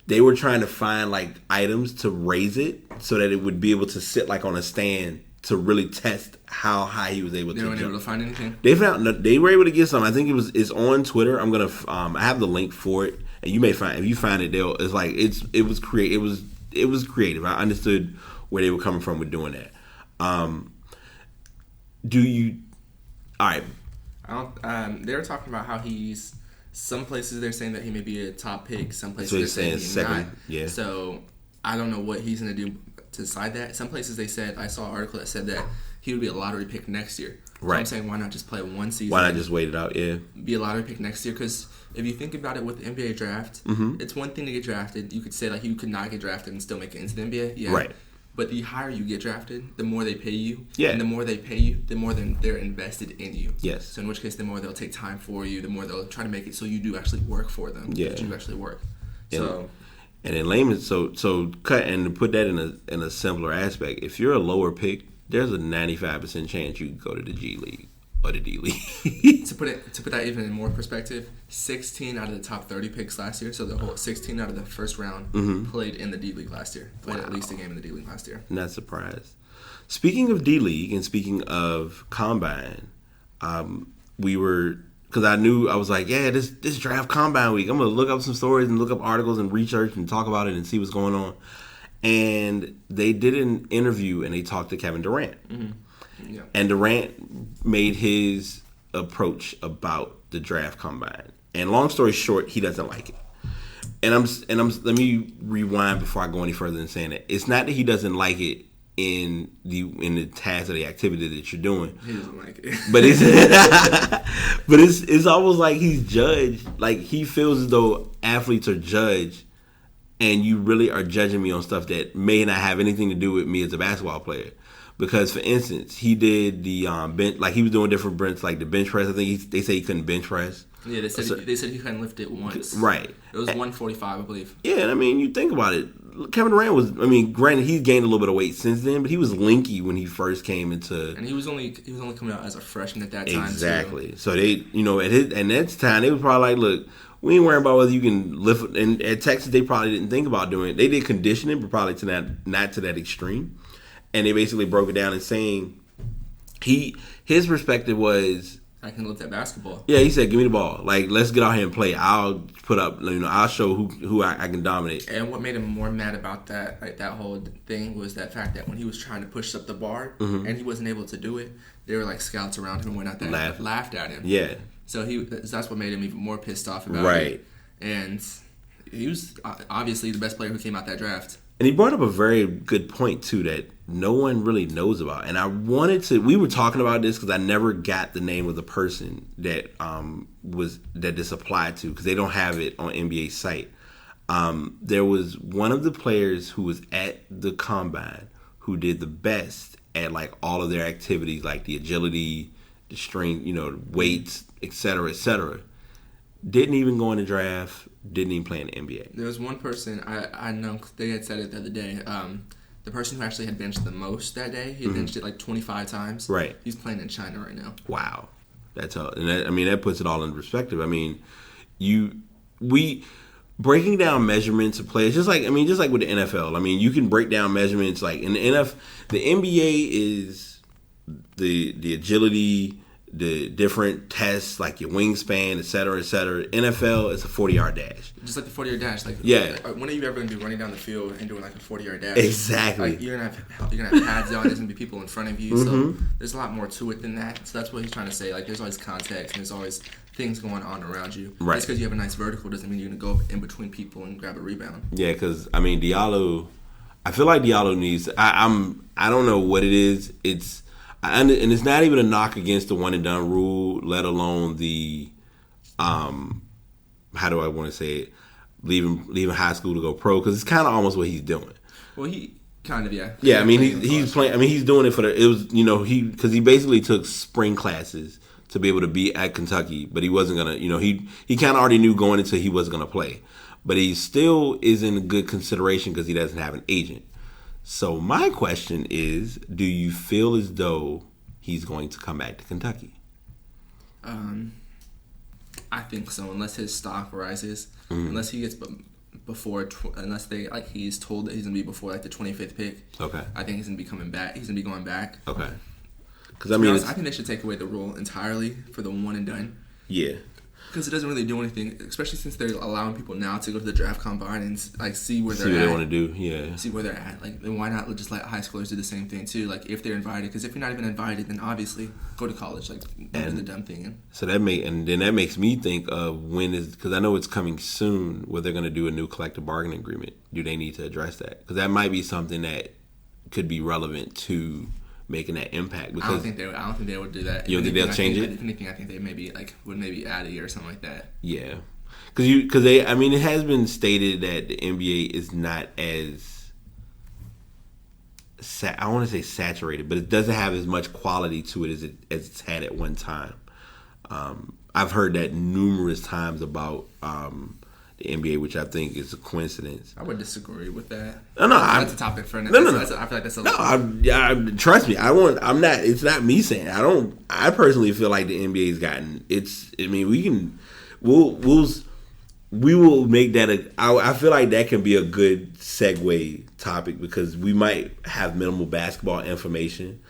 They were trying to find like items to raise it so that it would be able to sit like on a stand to really test how high he was able to jump. They weren't able to find anything? They were able to get some. I think it's on Twitter. I'm going to I have the link for it and you may find if you find it it's like it was creative. I understood where they were coming from with doing that. All right. They were talking about how he's some places they're saying that he may be a top pick. Some places they're saying he's second, not. Yeah. So I don't know what he's going to do to decide that. Some places they said, I saw an article that said that he would be a lottery pick next year. So right. I'm saying why not just play one season? Why not just wait it out? Yeah. Be a lottery pick next year because if you think about it with the NBA draft, it's one thing to get drafted. You could say like you could not get drafted and still make it into the NBA. Yeah. Right. But the higher you get drafted, the more they pay you. Yeah. And the more they pay you, the more they're invested in you. Yes. So in which case, the more they'll take time for you, the more they'll try to make it so you do actually work for them. Yeah. That you actually work. So. And in layman's, so cut and to put that in a simpler aspect, if you're a lower pick, there's a 95% chance you can go to the G League. of the D-League. To put that even in more perspective, 16 out of the top 30 picks last year, so the whole 16 out of the first round played in the D-League last year. Played at least a game in the D-League last year. Not surprised. Speaking of D-League and speaking of Combine, because I was like, yeah, this draft Combine week, I'm going to look up some stories and look up articles and research and talk about it and see what's going on. And they did an interview and they talked to Kevin Durant. Mm-hmm. Yeah. And Durant made his approach about the draft Combine. And long story short, he doesn't like it. And let me rewind before I go any further than saying it. It's not that he doesn't like it in the task or the activity that you're doing. He doesn't like it. But it's almost like he's judged. Like he feels as though athletes are judged, and you really are judging me on stuff that may not have anything to do with me as a basketball player. Because, for instance, he did the bench, like he was doing different bench, like the bench press. I think they say he couldn't bench press. Yeah, they said he couldn't lift it once. Right. It was 145, I believe. Yeah, and I mean, you think about it. Kevin Durant was, I mean, granted, he's gained a little bit of weight since then, but he was lanky when he first came into. And he was only coming out as a freshman at that time. Exactly. Too. So they, at that time, they was probably like, look, we ain't worrying about whether you can lift. And at Texas, they probably didn't think about doing it. They did conditioning, but probably not to that extreme. And they basically broke it down and saying his perspective was, I can lift that basketball. Yeah, he said, give me the ball. Like, let's get out here and play. I'll put up, I'll show who I can dominate. And what made him more mad about that, like that whole thing, was that fact that when he was trying to push up the bar and he wasn't able to do it, there were like scouts around him and went out there and laughed at him. Yeah. So that's what made him even more pissed off about it. Right. And he was obviously the best player who came out that draft. And he brought up a very good point, too, that no one really knows about. And I wanted to, we were talking about this because I never got the name of the person that that this applied to, because they don't have it on NBA's site. There was one of the players who was at the Combine who did the best at like all of their activities, like the agility, the strength, weights, et cetera, didn't even go in the draft, didn't even play in the NBA. There was one person, I know, they had said it the other day, the person who actually had benched the most that day, he had benched it like 25 times. Right. He's playing in China right now. Wow. That's all. And that puts it all in perspective. I mean, breaking down measurements of players, just like with the NFL. I mean, you can break down measurements like in the NBA is the agility, the different tests like your wingspan, et cetera, et cetera. NFL is a 40-yard dash. Just like the 40-yard dash. Like, yeah. When are you ever going to be running down the field and doing like a 40-yard dash? Exactly. Like, you're gonna have pads on. There's gonna be people in front of you. So there's a lot more to it than that. So that's what he's trying to say. Like, there's always context and there's always things going on around you. Right. Just because you have a nice vertical doesn't mean you're gonna go in between people and grab a rebound. Yeah, because I mean Diallo. I feel like Diallo needs. I don't know what it is. And it's not even a knock against the one and done rule, let alone the, how do I want to say it, leaving high school to go pro, because it's kind of almost what he's doing. Well, he kind of, yeah. Yeah, I mean he's playing. I mean he's doing it because he basically took spring classes to be able to be at Kentucky, but he wasn't gonna. He kind of already knew going into he wasn't gonna play, but he still is in good consideration because he doesn't have an agent. So my question is, do you feel as though he's going to come back to Kentucky? I think so, unless his stock rises, unless he gets unless he's told that he's gonna be before like the 25th pick. Okay. I think he's gonna be coming back. He's gonna be going back. Okay. Because I think they should take away the rule entirely for the one and done. Yeah. Because it doesn't really do anything, especially since they're allowing people now to go to the draft combine and like see where they're at. See what they want to do, yeah. See where they're at. Like, then why not just let high schoolers do the same thing too? Like, if they're invited, because if you're not even invited, then obviously go to college. Like, don't do the dumb thing. So that makes me think of because I know it's coming soon where they're going to do a new collective bargaining agreement. Do they need to address that? Because that might be something that could be relevant to making that impact. Because I don't think they would do that. You don't think they'll change it? If anything, I think they would maybe add a year or something like that. Yeah, because it has been stated that the NBA is not as I want to say saturated, but it doesn't have as much quality to it as it's had at one time. I've heard that numerous times about the the NBA, which I think is a coincidence. I would disagree with that. No, that's a topic for another. No. I feel like that's a no. Trust me, I'm not. It's not me saying. I personally feel like the NBA's gotten. I mean, we will make that I feel like that can be a good segue topic because we might have minimal basketball information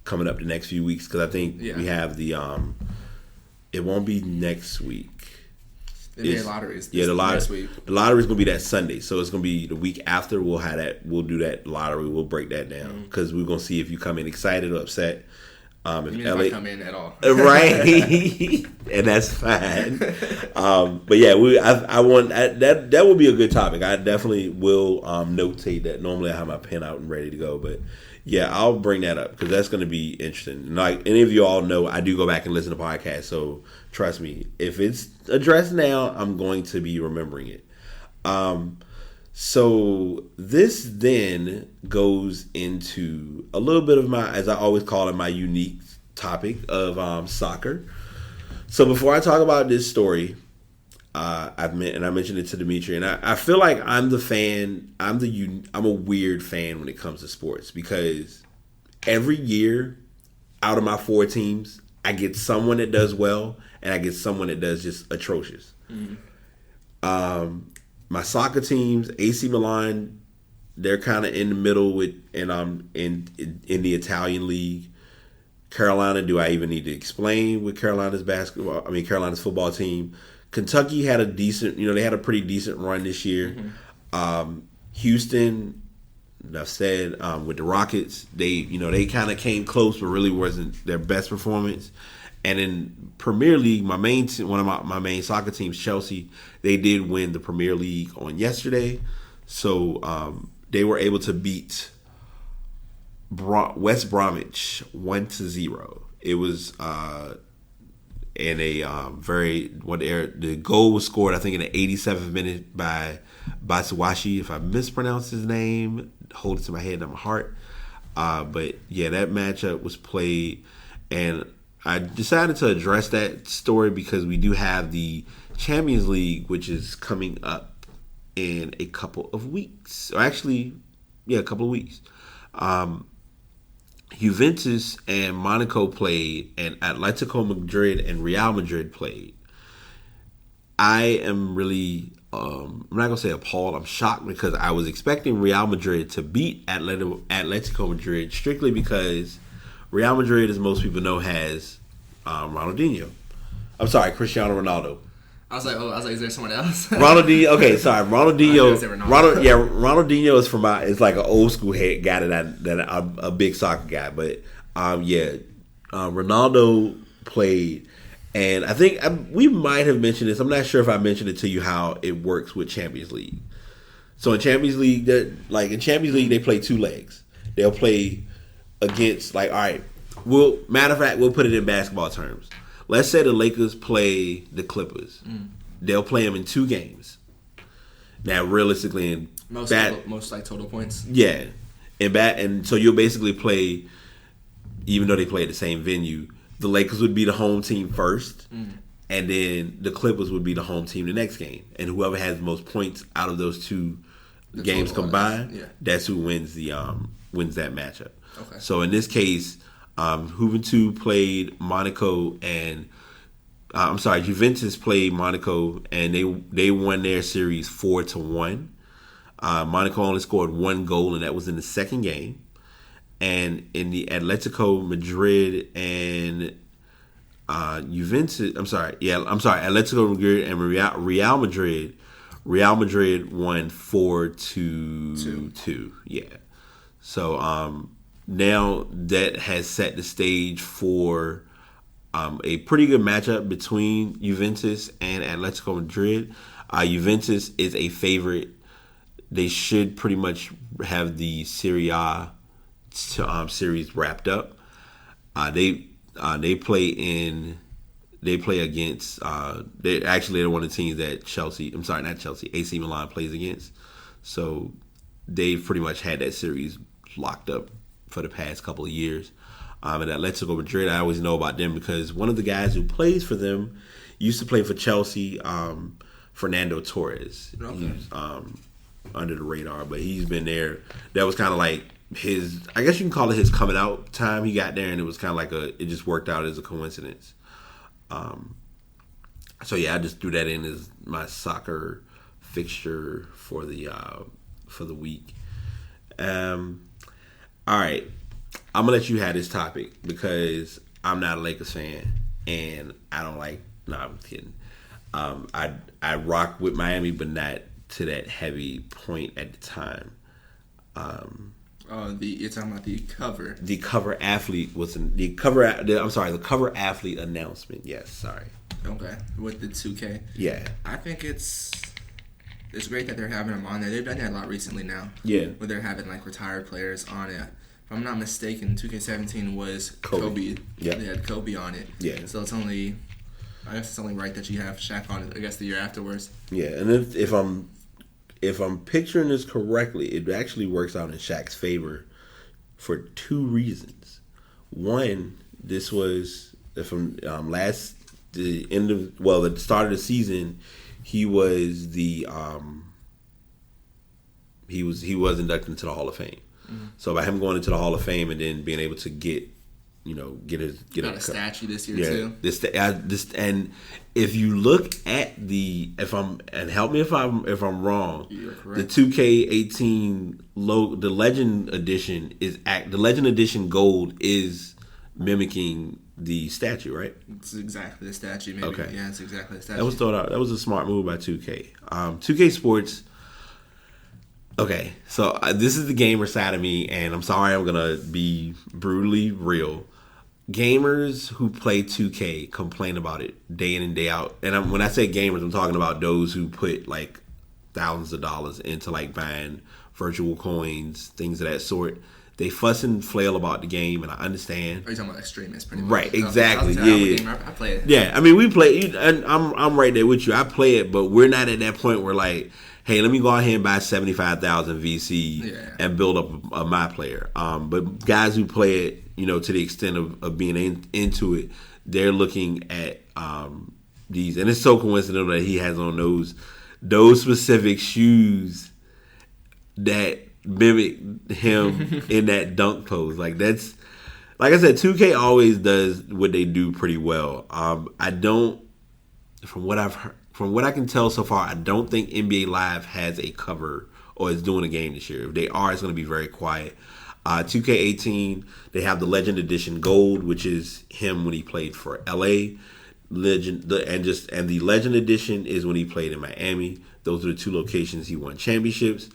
coming up the next few weeks because I think we have the it won't be next week. The lottery is the lottery is gonna be that Sunday, so it's gonna be the week after. We'll have that. We'll do that lottery. We'll break that down because we're gonna see if you come in excited or upset. If I come in at all, right? And that's fine. But yeah, I want that will be a good topic. I definitely will notate that. Normally, I have my pen out and ready to go, but yeah, I'll bring that up because that's going to be interesting. Like any of you all know, I do go back and listen to podcasts, so trust me, if it's addressed now, I'm going to be remembering it. So this then goes into a little bit of my, as I always call it, my unique topic of soccer. So before I talk about this story, I mentioned it to Dimitri, and I feel like I'm the fan. I'm a weird fan when it comes to sports because every year, out of my 4 teams, I get someone that does well, and I get someone that does just atrocious. Mm-hmm. My soccer teams, AC Milan, they're kind of in the middle with, and I'm in the Italian league. Carolina, do I even need to explain with Carolina's football team? Kentucky had they had a pretty decent run this year. Mm-hmm. Houston, I've said, with the Rockets, they kind of came close, but really wasn't their best performance. And in Premier League, one of my main soccer teams, Chelsea, they did win the Premier League on yesterday. So they were able to beat West Bromwich 1-0. It was in a the goal was scored, I think, in the 87th minute by Batsuwashi. If I mispronounce his name, hold it to my head and my heart. But yeah, that matchup was played, and I decided to address that story because we do have the Champions League, which is coming up in a couple of weeks. Or actually, a couple of weeks. Juventus and Monaco played, and Atletico Madrid and Real Madrid played. I am really, I'm not going to say appalled, I'm shocked because I was expecting Real Madrid to beat Atletico Madrid strictly because Real Madrid, as most people know, has Cristiano Ronaldo. I was like, is there someone else? Ronaldinho. Okay, sorry, Ronaldinho. Ronaldinho is from it's like an old school head guy that I'm a big soccer guy. But Ronaldo played, and I think we might have mentioned this. I'm not sure if I mentioned it to you how it works with Champions League. So in Champions League, they play 2 legs. They'll play against matter of fact, we'll put it in basketball terms. Let's say the Lakers play the Clippers. They'll play them in 2 games. Now, realistically, in most total points. Yeah, and so you'll basically play, even though they play at the same venue, the Lakers would be the home team first, and then the Clippers would be the home team the next game, and whoever has the most points out of those 2 games combined, that's who wins that matchup. Okay. So in this case, Juventus played Monaco and Juventus played Monaco, and they won their series 4-1. Monaco only scored 1 goal, and that was in the second game. And in the Atletico Madrid and Atletico Madrid and Real Madrid. Real Madrid won 4-2. Yeah. So now that has set the stage for a pretty good matchup between Juventus and Atletico Madrid. Juventus is a favorite. They should pretty much have the Serie A series wrapped up. They play against. They're one of the teams that AC Milan plays against. So they've pretty much had that series locked up for the past couple of years. And Atletico Madrid, I always know about them because one of the guys who plays for them used to play for Chelsea Fernando Torres. Okay. He's under the radar, but he's been there. That was kind of like his, I guess you can call it his coming out time. He got there, and it was kind of like it just worked out as a coincidence. So yeah, I just threw that in as my soccer fixture for the week. All right, I'm gonna let you have this topic because I'm not a Lakers fan, and I don't like. No, I'm kidding. I rock with Miami, but not to that heavy point at the time. You're talking about the cover. The cover athlete was the cover athlete announcement. Yes, sorry. Okay, with the 2K. Yeah, I think it's great that they're having them on there. They've done that a lot recently now. Yeah, where they're having like retired players on it. If I'm not mistaken, 2K17 was Kobe. Yeah, they had Kobe on it. Yeah, so I guess it's only right that you have Shaq on it. I guess the year afterwards. Yeah, and if I'm picturing this correctly, it actually works out in Shaq's favor for two reasons. One, this was from the start of the season, he was he was inducted into the Hall of Fame. Mm-hmm. So by him going into the Hall of Fame and then being able to get a statue this year too. And if you look at and help me if I'm wrong, you're correct. The 2K18 the Legend Edition the Legend Edition Gold is mimicking the statue, right? It's exactly the statue. Maybe. Okay. Yeah, it's exactly the statue. That was thought out. That was a smart move by 2K. 2K Sports. Okay, so this is the gamer side of me, and I'm sorry, I'm gonna be brutally real. Gamers who play 2K complain about it day in and day out. And when I say gamers, I'm talking about those who put like thousands of dollars into like buying virtual coins, things of that sort. They fuss and flail about the game, and I understand. Are you talking about extremists, pretty much? Right, exactly. I play it. Yeah, I mean, we play it, and I'm right there with you. I play it, but we're not at that point where like, hey, let me go out here and buy 75,000 VC and build up my player. But guys who play it, to the extent of being into it, they're looking at these, and it's so coincidental that he has on those specific shoes that mimic him in that dunk pose. Like that's, like I said, 2K always does what they do pretty well. I don't, from what I've heard. From what I can tell so far, I don't think NBA Live has a cover or is doing a game this year. If they are, it's going to be very quiet. 2K18, they have the Legend Edition Gold, which is him when he played for LA. And the Legend Edition is when he played in Miami. Those are the two locations he won championships.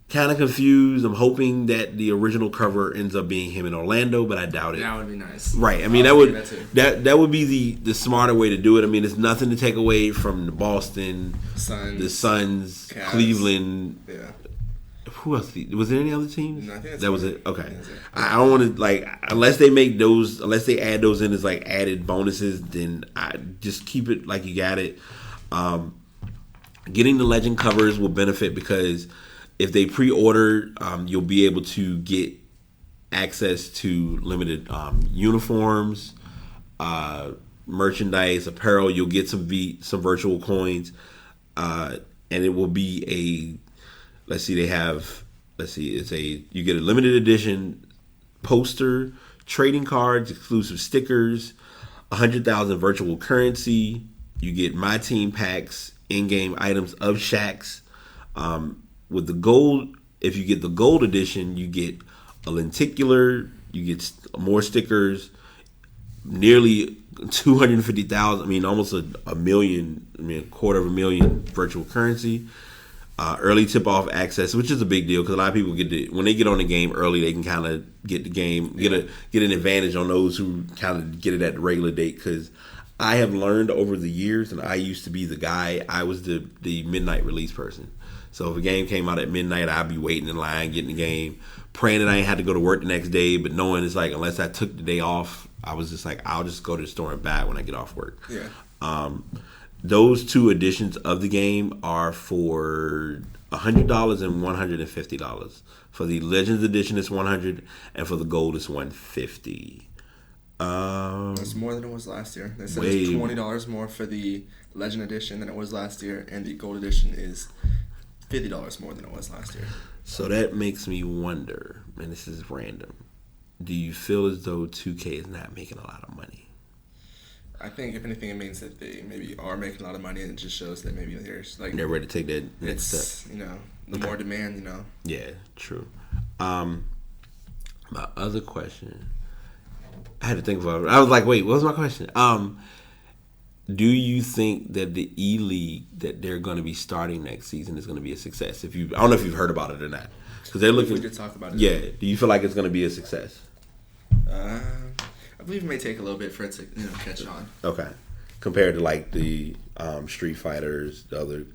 Kind of confused. I'm hoping that the original cover ends up being him in Orlando, but I doubt it. That would be nice. Right. I mean, that would be the smarter way to do it. I mean, it's nothing to take away from the Boston, the Suns, Cavs, Cleveland. Yeah. Who else? Was there any other teams? No, I think that was it. Okay. I don't want to unless they add those in as like added bonuses, then I just keep it like you got it. Getting the Legend covers will benefit because if they pre-order, you'll be able to get access to limited uniforms, merchandise, apparel. You'll get some virtual coins, and it will be you get a limited edition poster, trading cards, exclusive stickers, 100,000 virtual currency. You get My Team packs, in-game items of Shaq's. With the gold, if you get the gold edition, you get a lenticular, you get more stickers, nearly 250,000. I mean, almost a million. I mean, $250,000 virtual currency. Early tip-off access, which is a big deal because a lot of people when they get on the game early, they can kind of get the game, get an advantage on those who kind of get it at the regular date. Because I have learned over the years, and I used to be the guy. I was the midnight release person. So if a game came out at midnight, I'd be waiting in line, getting the game, praying that I ain't had to go to work the next day, but knowing it's like unless I took the day off, I was just like, I'll just go to the store and buy it when I get off work. Yeah. Those two editions of the game are for $100 and $150. For the Legends edition, it's $100, and for the Gold, it's $150. That's more than it was last year. They said it's $20 more for the Legend Edition than it was last year, and the Gold Edition is $50 more than it was last year. So that makes me wonder, and this is random, do you feel as though 2K is not making a lot of money? I think, if anything, it means that they maybe are making a lot of money, and it just shows that maybe there's like... They're ready to take that next step. The more demand, Yeah, true. My other question... I had to think about it. I was like, wait, what was my question? Do you think that the eLeague that they're going to be starting next season is going to be a success? I don't know if you've heard about it or not. Because they're looking... We did talk about it. Yeah. Do you feel like it's going to be a success? I believe it may take a little bit for it to catch on. Okay. Compared to like the Street Fighters, the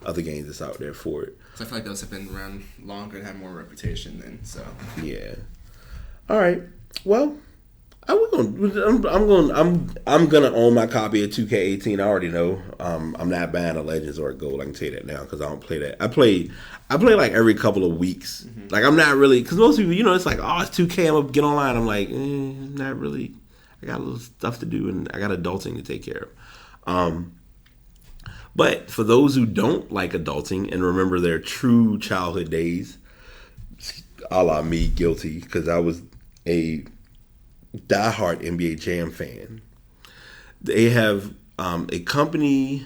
other games that's out there for it. So I feel like those have been around longer and have more reputation than so. Yeah. All right. Well, I'm gonna own my copy of 2K18. I already know. I'm not buying a Legends or a Gold. I can tell you that now because I don't play that. I play like every couple of weeks. Mm-hmm. Like I'm not really, because most people, it's like, oh, it's 2K. I'm gonna get online. I'm like, not really. I got a little stuff to do and I got adulting to take care of. But for those who don't like adulting and remember their true childhood days, a la me, guilty, because I was a diehard NBA Jam fan. They have a company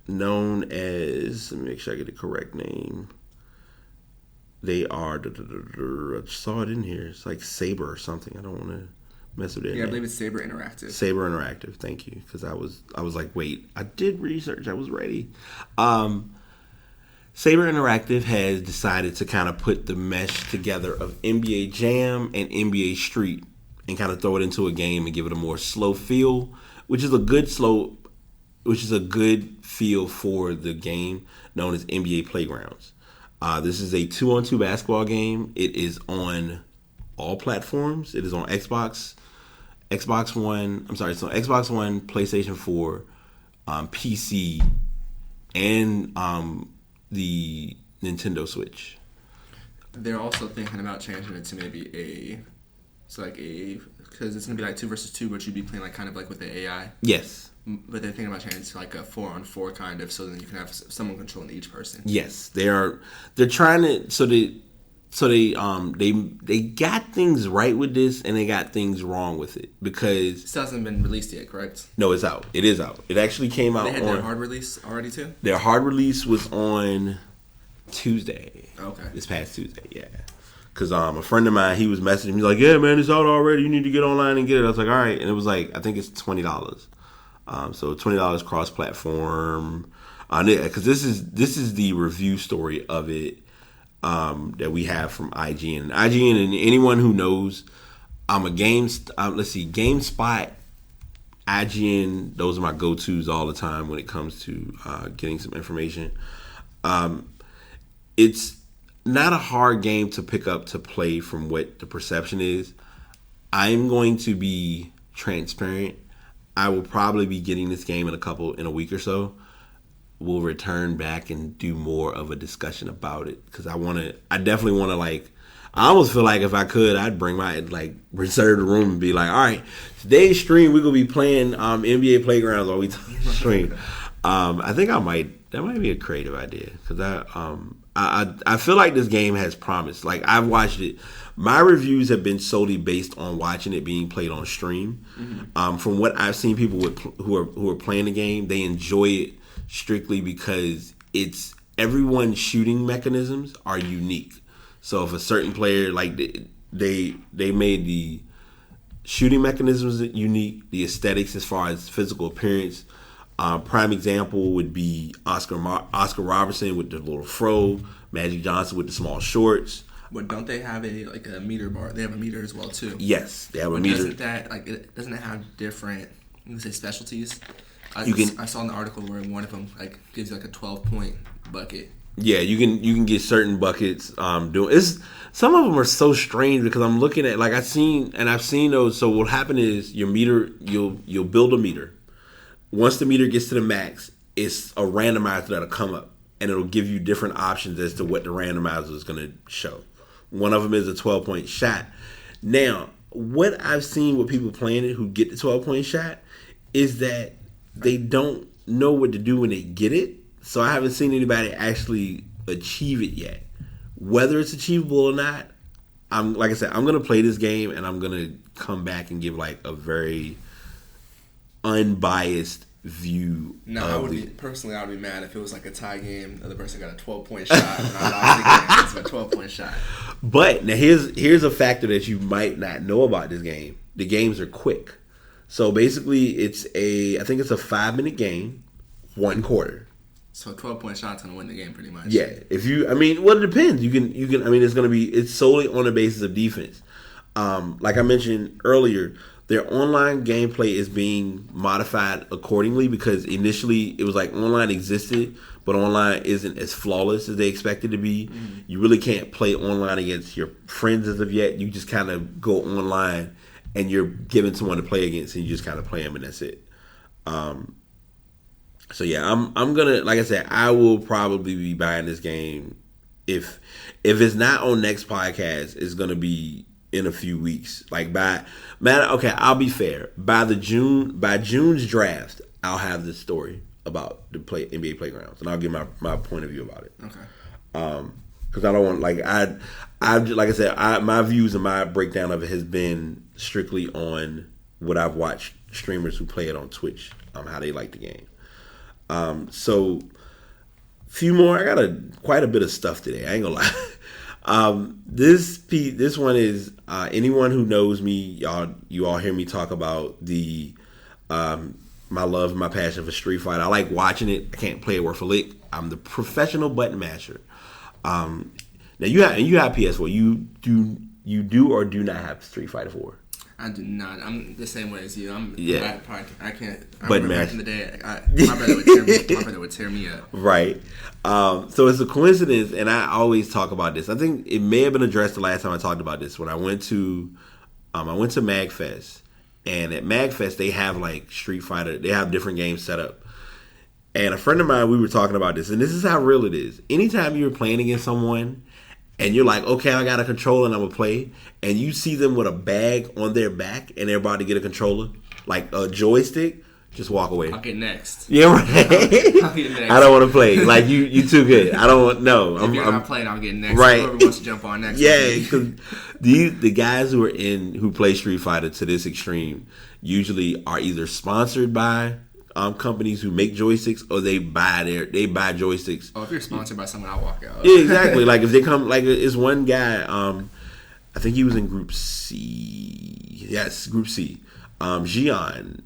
known as, let me make sure I get the correct name. They are, I saw it in here. It's like Saber or something. I don't want to mess with it. Yeah, I believe it's Saber Interactive. Saber Interactive, thank you. Because I was like, wait, I did research. I was ready. Saber Interactive has decided to kind of put the mesh together of NBA Jam and NBA Street and kind of throw it into a game and give it a more slow feel, which is a good feel for the game known as NBA Playgrounds. This is a 2-on-2 basketball game. It is on all platforms. It is on Xbox One. It's on Xbox One, PlayStation 4, PC, and the Nintendo Switch. They're also thinking about changing it to maybe because it's gonna be like 2 versus 2, but you'd be playing like kind of like with the AI. Yes. But they're thinking about changing it to like a 4-on-4 kind of, so then you can have someone controlling each person. Yes, they are. They're trying to. So they got things right with this, and they got things wrong with it because this hasn't been released yet, correct? No, it's out. It is out. It actually came out. They had their hard release already too. Their hard release was on Tuesday. Okay. This past Tuesday, yeah. Because a friend of mine, he was messaging me like, "Yeah, man, it's out already. You need to get online and get it." I was like, "All right," and it was like, I think it's $20. So $20 cross-platform. Because this is the review story of it that we have from IGN. IGN and anyone who knows, GameSpot, IGN. Those are my go-tos all the time when it comes to getting some information. It's not a hard game to pick up to play from what the perception is. I'm going to be transparent. I will probably be getting this game in a week or so. We'll return back and do more of a discussion about it because I definitely want to I almost feel like if I could, I'd bring my reserve the room and be like, all right, today's stream we're gonna be playing NBA Playgrounds while we stream. I think that might be a creative idea because I feel like this game has promise. Like I've watched it. My reviews have been solely based on watching it being played on stream. Mm-hmm. From what I've seen, people who are playing the game, they enjoy it strictly because it's everyone's shooting mechanisms are unique. So if a certain player they made the shooting mechanisms unique, the aesthetics as far as physical appearance. Prime example would be Oscar Robertson with the little fro, Magic Johnson with the small shorts. But don't they have a meter bar? They have a meter as well too. Yes, they have a meter. Doesn't it have different specialties? I saw in the article where one of them gives you a 12-point bucket. Yeah, you can get certain buckets. Some of them are so strange because I'm looking at I've seen those. So what happen is your meter, you'll build a meter. Once the meter gets to the max, it's a randomizer that'll come up and it'll give you different options as to what the randomizer is going to show. One of them is a 12-point shot. Now, what I've seen with people playing it who get the 12-point shot is that they don't know what to do when they get it. So I haven't seen anybody actually achieve it yet. Whether it's achievable or not, like I said, I'm gonna play this game and I'm gonna come back and give like a very unbiased view. No, I would be mad if it was like a tie game. The other person got a 12-point shot and I lost the game. It's a 12-point shot. But now here's a factor that you might not know about this game. The games are quick. So basically, I think it's a 5-minute game, 1 quarter. So a 12-point shot's gonna win the game pretty much. Yeah, it depends. You can. I mean, it's solely on the basis of defense. Like I mentioned earlier, their online gameplay is being modified accordingly because initially it was like online existed, but online isn't as flawless as they expected to be. Mm-hmm. You really can't play online against your friends as of yet. You just kind of go online and you're given someone to play against, and you just kind of play them, and that's it. So yeah, I'm gonna, like I said, I will probably be buying this game. If it's not on next podcast, it's gonna be in a few weeks. I'll be fair. By June's draft, I'll have this story about the NBA Playgrounds, and I'll give my point of view about it. Okay. Because I don't want like I said, my views and my breakdown of it has been strictly on what I've watched streamers who play it on Twitch, how they like the game. So few more. I got quite a bit of stuff today. I ain't gonna lie. This one is anyone who knows me, you all hear me talk about the my love and my passion for Street Fighter. I like watching it. I can't play it worth a lick. I'm the professional button masher. Now you have PS4. You do or do not have Street Fighter 4? I do not. I'm the same way as you. I can't. Button back in the day, my brother would tear me up. Right. So it's a coincidence, and I always talk about this. I think it may have been addressed the last time I talked about this when I went to MagFest, and at MagFest they have like Street Fighter. They have different games set up. And a friend of mine, we were talking about this, and this is how real it is. Anytime you're playing against someone, and you're like, okay, I got a controller and I'm going to play, and you see them with a bag on their back and they're about to get a controller, like a joystick, just walk away. I'll get next. Yeah, right. I'll get next. I don't want to play. Like, you too good. I don't want, no. If you're not playing, I'll get next. Right. Whoever wants to jump on next. Yeah, because the guys who play Street Fighter to this extreme usually are either sponsored by companies who make joysticks, or they buy joysticks. Oh, if you're sponsored by someone, I'll walk out. Yeah, exactly. Like if they come, like it's one guy. I think he was in Group C. Yes, Group C. Xion.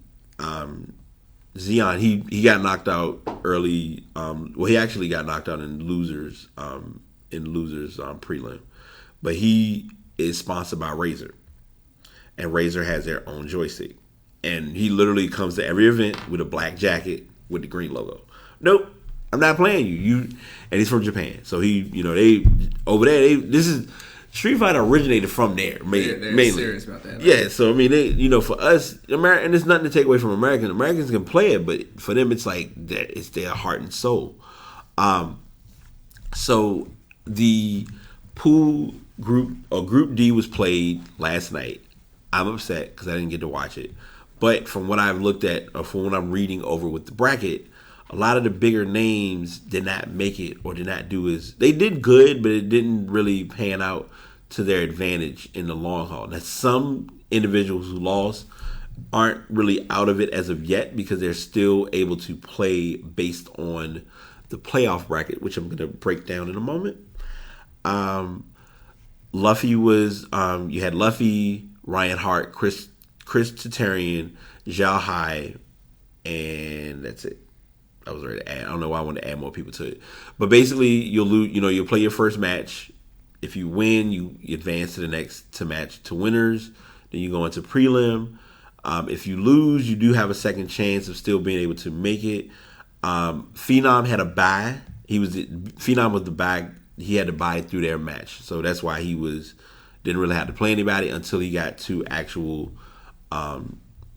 He got knocked out early. He actually got knocked out in losers prelim, but he is sponsored by Razer, and Razer has their own joystick. And he literally comes to every event with a black jacket with the green logo. Nope, I'm not playing you. And he's from Japan, so they over there. This is Street Fighter originated from there. They're mainly serious about that. Right? Yeah, so I mean, for us, and there's nothing to take away from Americans. Americans can play it, but for them, it's like that. It's their heart and soul. So the pool Group D was played last night. I'm upset because I didn't get to watch it. But from what I've looked at, or from what I'm reading over with the bracket, a lot of the bigger names did not make it, or did not do they did good, but it didn't really pan out to their advantage in the long haul. Now, some individuals who lost aren't really out of it as of yet because they're still able to play based on the playoff bracket, which I'm going to break down in a moment. Luffy was, you had Luffy, Ryan Hart, Chris Tatarian, Zhao Hai, and that's it. I was ready to add. I don't know why I wanted to add more people to it. But basically, you'll lose. You'll play your first match. If you win, you advance to the next match to winners. Then you go into prelim. If you lose, you do have a second chance of still being able to make it. Phenom had a bye. Phenom was the bye. He had to bye through their match, so that's why he didn't really have to play anybody until he got to actual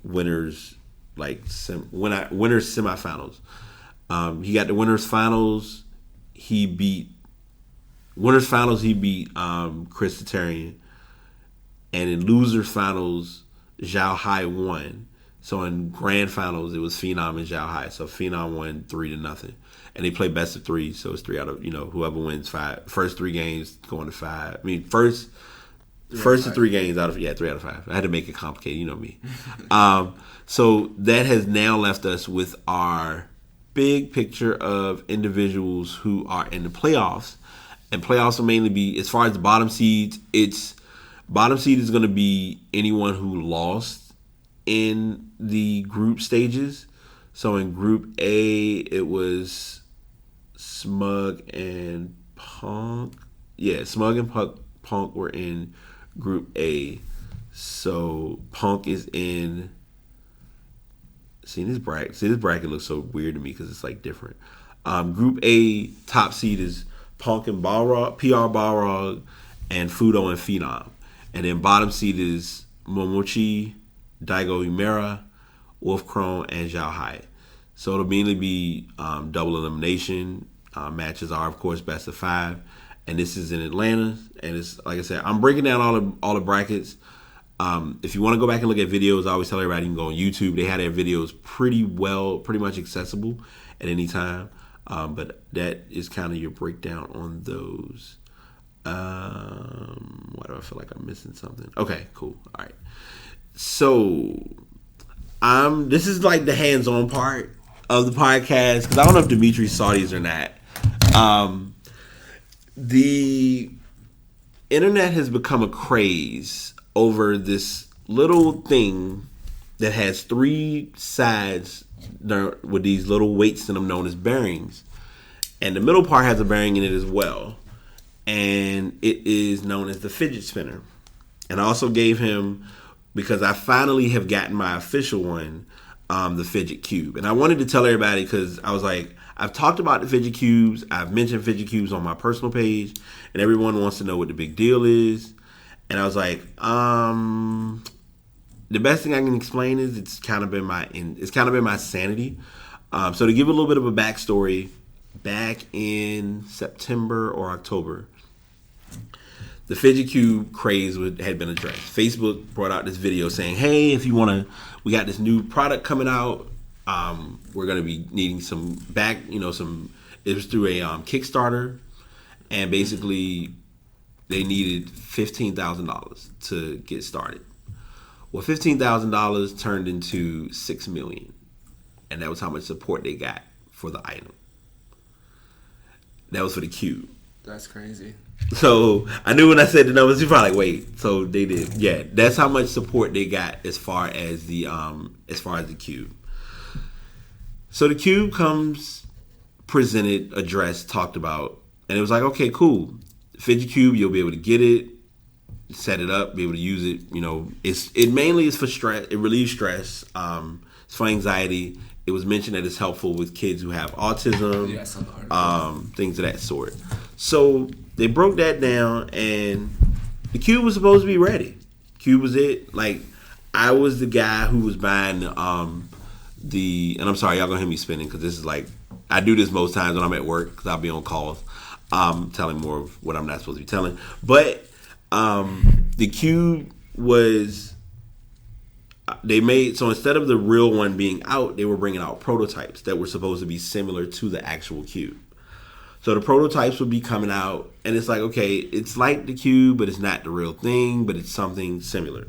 winners, like winners semifinals. He got the winners finals. He beat Chris Tatarian, and in losers finals, Zhao Hai won. So in grand finals, it was Phenom and Zhao Hai. So Phenom won 3-0, and they play best of 3. So it's 3 out of whoever wins 5. First 3 games going to 5. I mean first of 3 games out of 3 out of 5. I had to make it complicated, you know me. So that has now left us with our big picture of individuals who are in the playoffs, and playoffs will mainly be, as far as the bottom seeds, bottom seed is going to be anyone who lost in the group stages. So in Group A, it was Smug and Punk. Yeah, Smug and Punk were in Group A. So Punk is in. This bracket looks so weird to me because it's like different. Group A top seed is Punk and Balrog, PR Balrog, and Fudo and Phenom. And then bottom seed is Momochi, Daigo Umera, Wolf Krone, and Zhao Hai. So it'll mainly be double elimination. Matches are, of course, best of 5. And this is in Atlanta. And it's, like I said, I'm breaking down all the brackets. If you want to go back and look at videos, I always tell everybody you can go on YouTube. They have their videos pretty much accessible at any time. But that is kind of your breakdown on those. Why do I feel like I'm missing something? Okay, cool. All right. So, this is like the hands-on part of the podcast, because I don't know if Dimitri saw these or not. The internet has become a craze over this little thing that has 3 sides with these little weights in them known as bearings. And the middle part has a bearing in it as well. And it is known as the fidget spinner. And I also gave him, because I finally have gotten my official one, the fidget cube. And I wanted to tell everybody, because I was like, I've talked about the fidget cubes. I've mentioned fidget cubes on my personal page. And everyone wants to know what the big deal is. And I was like, the best thing I can explain is it's kind of been my sanity. So to give a little bit of a backstory, back in September or October, the fidget cube craze had been addressed. Facebook brought out this video saying, "Hey, if you want to, we got this new product coming out. We're going to be needing some back, some." It was through a Kickstarter, and basically they needed $15,000 to get started. Well, $15,000 turned into $6 million, and that was how much support they got for the item. That was for the cube. That's crazy. So I knew when I said the numbers, you're probably like, wait. So they did. Yeah, that's how much support they got as far as the cube. So the cube comes presented, addressed, talked about, and it was like, okay, cool. Fidget cube, you'll be able to get it, set it up, be able to use it. It mainly is for stress. It relieves stress. It's for anxiety. It was mentioned that it's helpful with kids who have autism, things of that sort. So they broke that down, and the cube was supposed to be ready. Cube was it. Like, I was the guy who was buying and I'm sorry, y'all gonna hear me spinning, because this is like, I do this most times when I'm at work, because I'll be on calls, telling more of what I'm not supposed to be telling. But the cube was, so instead of the real one being out, they were bringing out prototypes that were supposed to be similar to the actual cube. So the prototypes would be coming out, and it's like, okay, it's like the cube, but it's not the real thing, but it's something similar.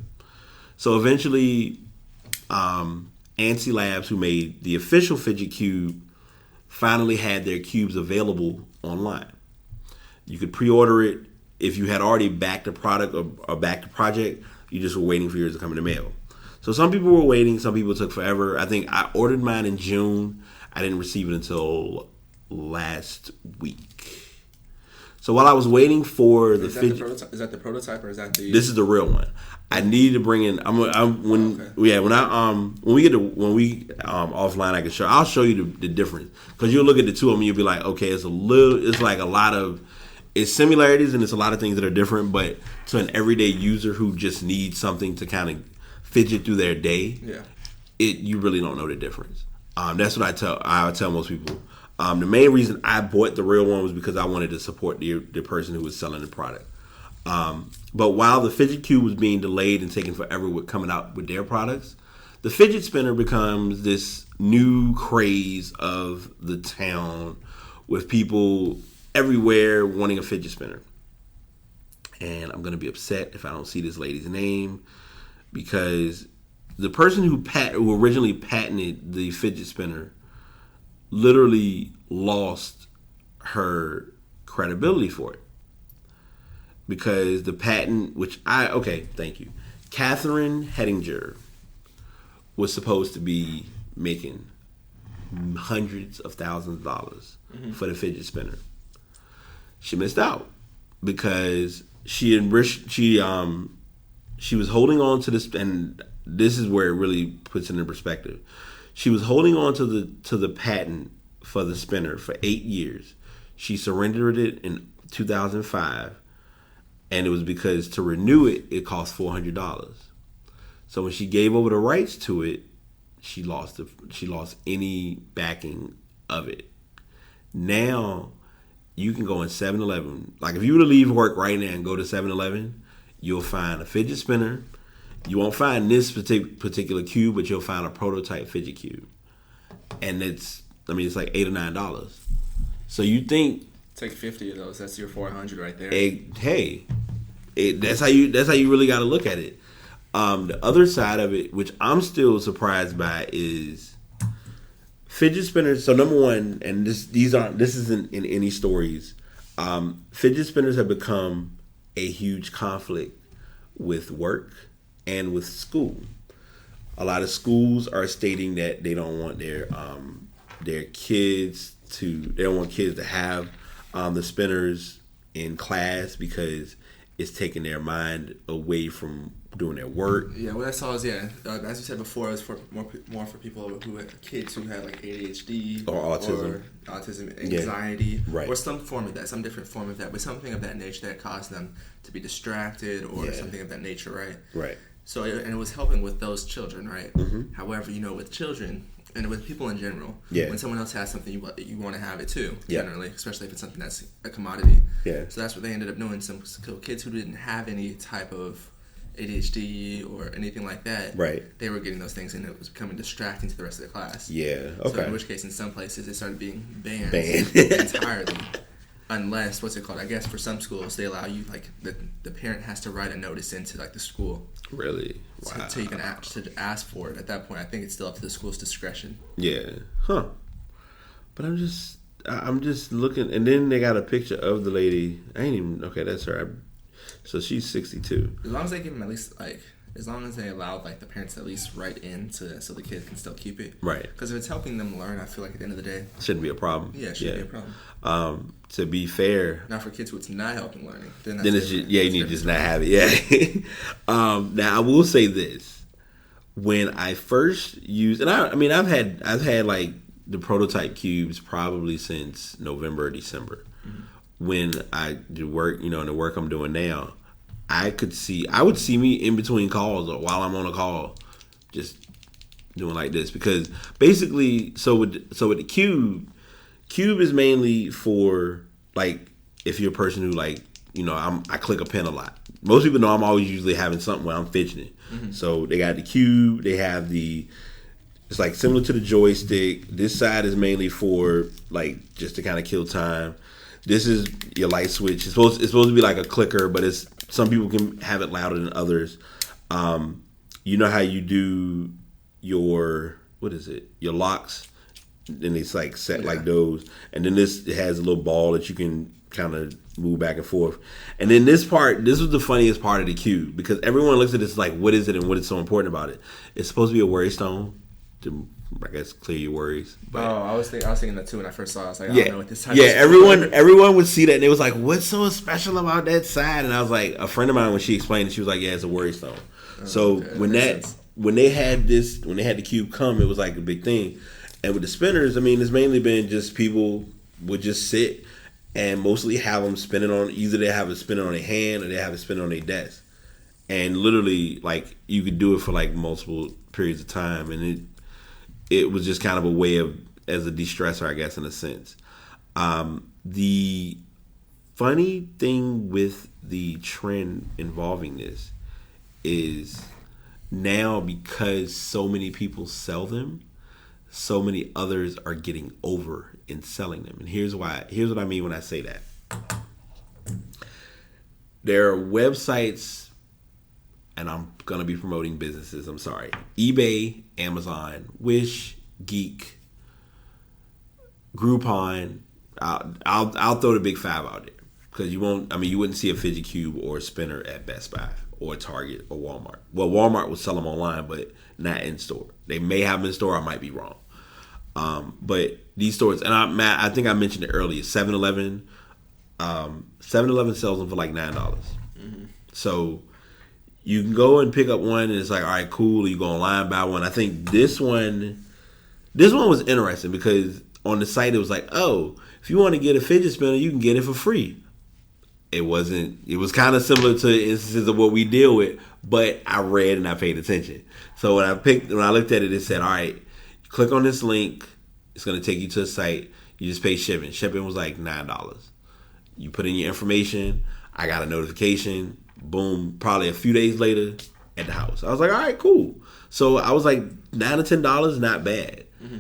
So eventually, Ansi Labs, who made the official fidget cube, finally had their cubes available online. You could pre-order it. If you had already backed the product or backed the project, you just were waiting for yours to come in the mail. So some people were waiting. Some people took forever. I think I ordered mine in June. I didn't receive it until last week. So while I was waiting for the fidget, is that the prototype, or is that the? This is the real one. I needed to bring in. When we offline, I can show. I'll show you the difference, because you'll look at the two of them, you'll be like, okay, it's like a lot of. It's similarities, and it's a lot of things that are different, but to an everyday user who just needs something to kind of fidget through their day, you really don't know the difference. That's what I tell most people. The main reason I bought the real one was because I wanted to support the person who was selling the product. But while the fidget cube was being delayed and taking forever with coming out with their products, the fidget spinner becomes this new craze of the town with people everywhere wanting a fidget spinner. And I'm going to be upset if I don't see this lady's name, because the person who originally patented the fidget spinner literally lost her credibility for it. Because the patent, thank you. Catherine Hettinger was supposed to be making hundreds of thousands of dollars for the fidget spinner. She missed out because she was holding on to this, and this is where it really puts it in perspective. She was holding on to the patent for the spinner for 8 years. She surrendered it in 2005, and it was because to renew it cost $400. So when she gave over the rights to it, she lost any backing of it. Now you can go in 7-Eleven. Like if you were to leave work right now and go to 7-Eleven, you'll find a fidget spinner. You won't find this particular cube, but you'll find a prototype fidget cube, and it's like $8 or $9. So you think take 50 of those? That's your 400 right there. That's how you really got to look at it. The other side of it, which I'm still surprised by, is fidget spinners. So number one, and this isn't in any stories. Fidget spinners have become a huge conflict with work and with school. A lot of schools are stating that they don't want their kids to have the spinners in class because it's taking their mind away from doing their work. Yeah, what I saw is as you said before, it was for more for people who had kids who had like ADHD or autism, anxiety, right, or some different form of that, but something of that nature that caused them to be distracted or something of that nature, right? Right. So it was helping with those children, right? Mm-hmm. However, with children and with people in general, when someone else has something, you want to have it too, generally, especially if it's something that's a commodity. Yeah. So that's what they ended up doing. Some kids who didn't have any type of ADHD or anything like that, right? They were getting those things, and it was becoming distracting to the rest of the class. Yeah. Okay. So in which case, in some places, it started being banned entirely. Unless, I guess for some schools, they allow you, like, the parent has to write a notice into, like, the school. Really? Wow. To even ask for it. At that point, I think it's still up to the school's discretion. Yeah. Huh. But I'm just looking, and then they got a picture of the lady. Okay, that's her. So she's 62. As long as they give them at least, as long as they allow, the parents to at least write in so the kid can still keep it. Right. Because if it's helping them learn, I feel like at the end of the day, shouldn't be a problem. Yeah, it shouldn't be a problem. To be fair, now for kids who it's not helping learning, then it's just, you need to just not have it. Yeah. Now I will say this: when I first used, and I've had like the prototype cubes probably since November or December. Mm-hmm. When I do work, in the work I'm doing now, I would see me in between calls or while I'm on a call, just doing like this, because basically, so with the cube is mainly for, like, if you're a person who, like, I click a pen a lot. Most people know I'm always usually having something where I'm fidgeting. Mm-hmm. So they got the cube, they have it's like similar to the joystick. This side is mainly for, like, just to kind of kill time. This is your light switch. It's supposed to be like a clicker, but some people can have it louder than others. You know how you do your locks, and it's like set like those. And then it has a little ball that you can kind of move back and forth. And then this was the funniest part of the cube, because everyone looks at this like, what is it and what is so important about it? It's supposed to be a worry stone to, I guess, clear your worries. But, I was thinking that too when I first saw it. I was like, I don't know what this type is. Everyone would see that and they was like, what's so special about that side? And I was like, a friend of mine, when she explained it, she was like, yeah, it's a worry stone. When they had the cube come, it was like a big thing. And with the spinners, it's mainly been just people would just sit and mostly have them spinning on, either they have it spinning on their hand or they have it spinning on their desk. And literally, like, you could do it for like multiple periods of time, and it was just kind of a way of, as a de-stressor, I guess, in a sense. The funny thing with the trend involving this is now, because so many people sell them, so many others are getting over in selling them. And here's why. Here's what I mean when I say that. There are websites, and I'm going to be promoting businesses, I'm sorry. eBay, Amazon, Wish, Geek, Groupon. I'll throw the big five out there. Because you wouldn't see a fidget cube or a spinner at Best Buy or Target or Walmart. Well, Walmart will sell them online, but not in store. They may have them in store. I might be wrong. But these stores, and I think I mentioned it earlier, 7-Eleven. 7-Eleven sells them for like $9. Mm-hmm. So you can go and pick up one, and it's like, all right, cool. You go online, buy one. I think this one was interesting because on the site it was like, oh, if you want to get a fidget spinner, you can get it for free. It wasn't. It was kind of similar to instances of what we deal with, but I read and I paid attention. So when I looked at it, it said, all right, click on this link. It's going to take you to a site. You just pay shipping. Shipping was like $9. You put in your information. I got a notification. Boom. Probably a few days later at the house. I was like, all right, cool. So I was like, $9 to $10, not bad. Mm-hmm.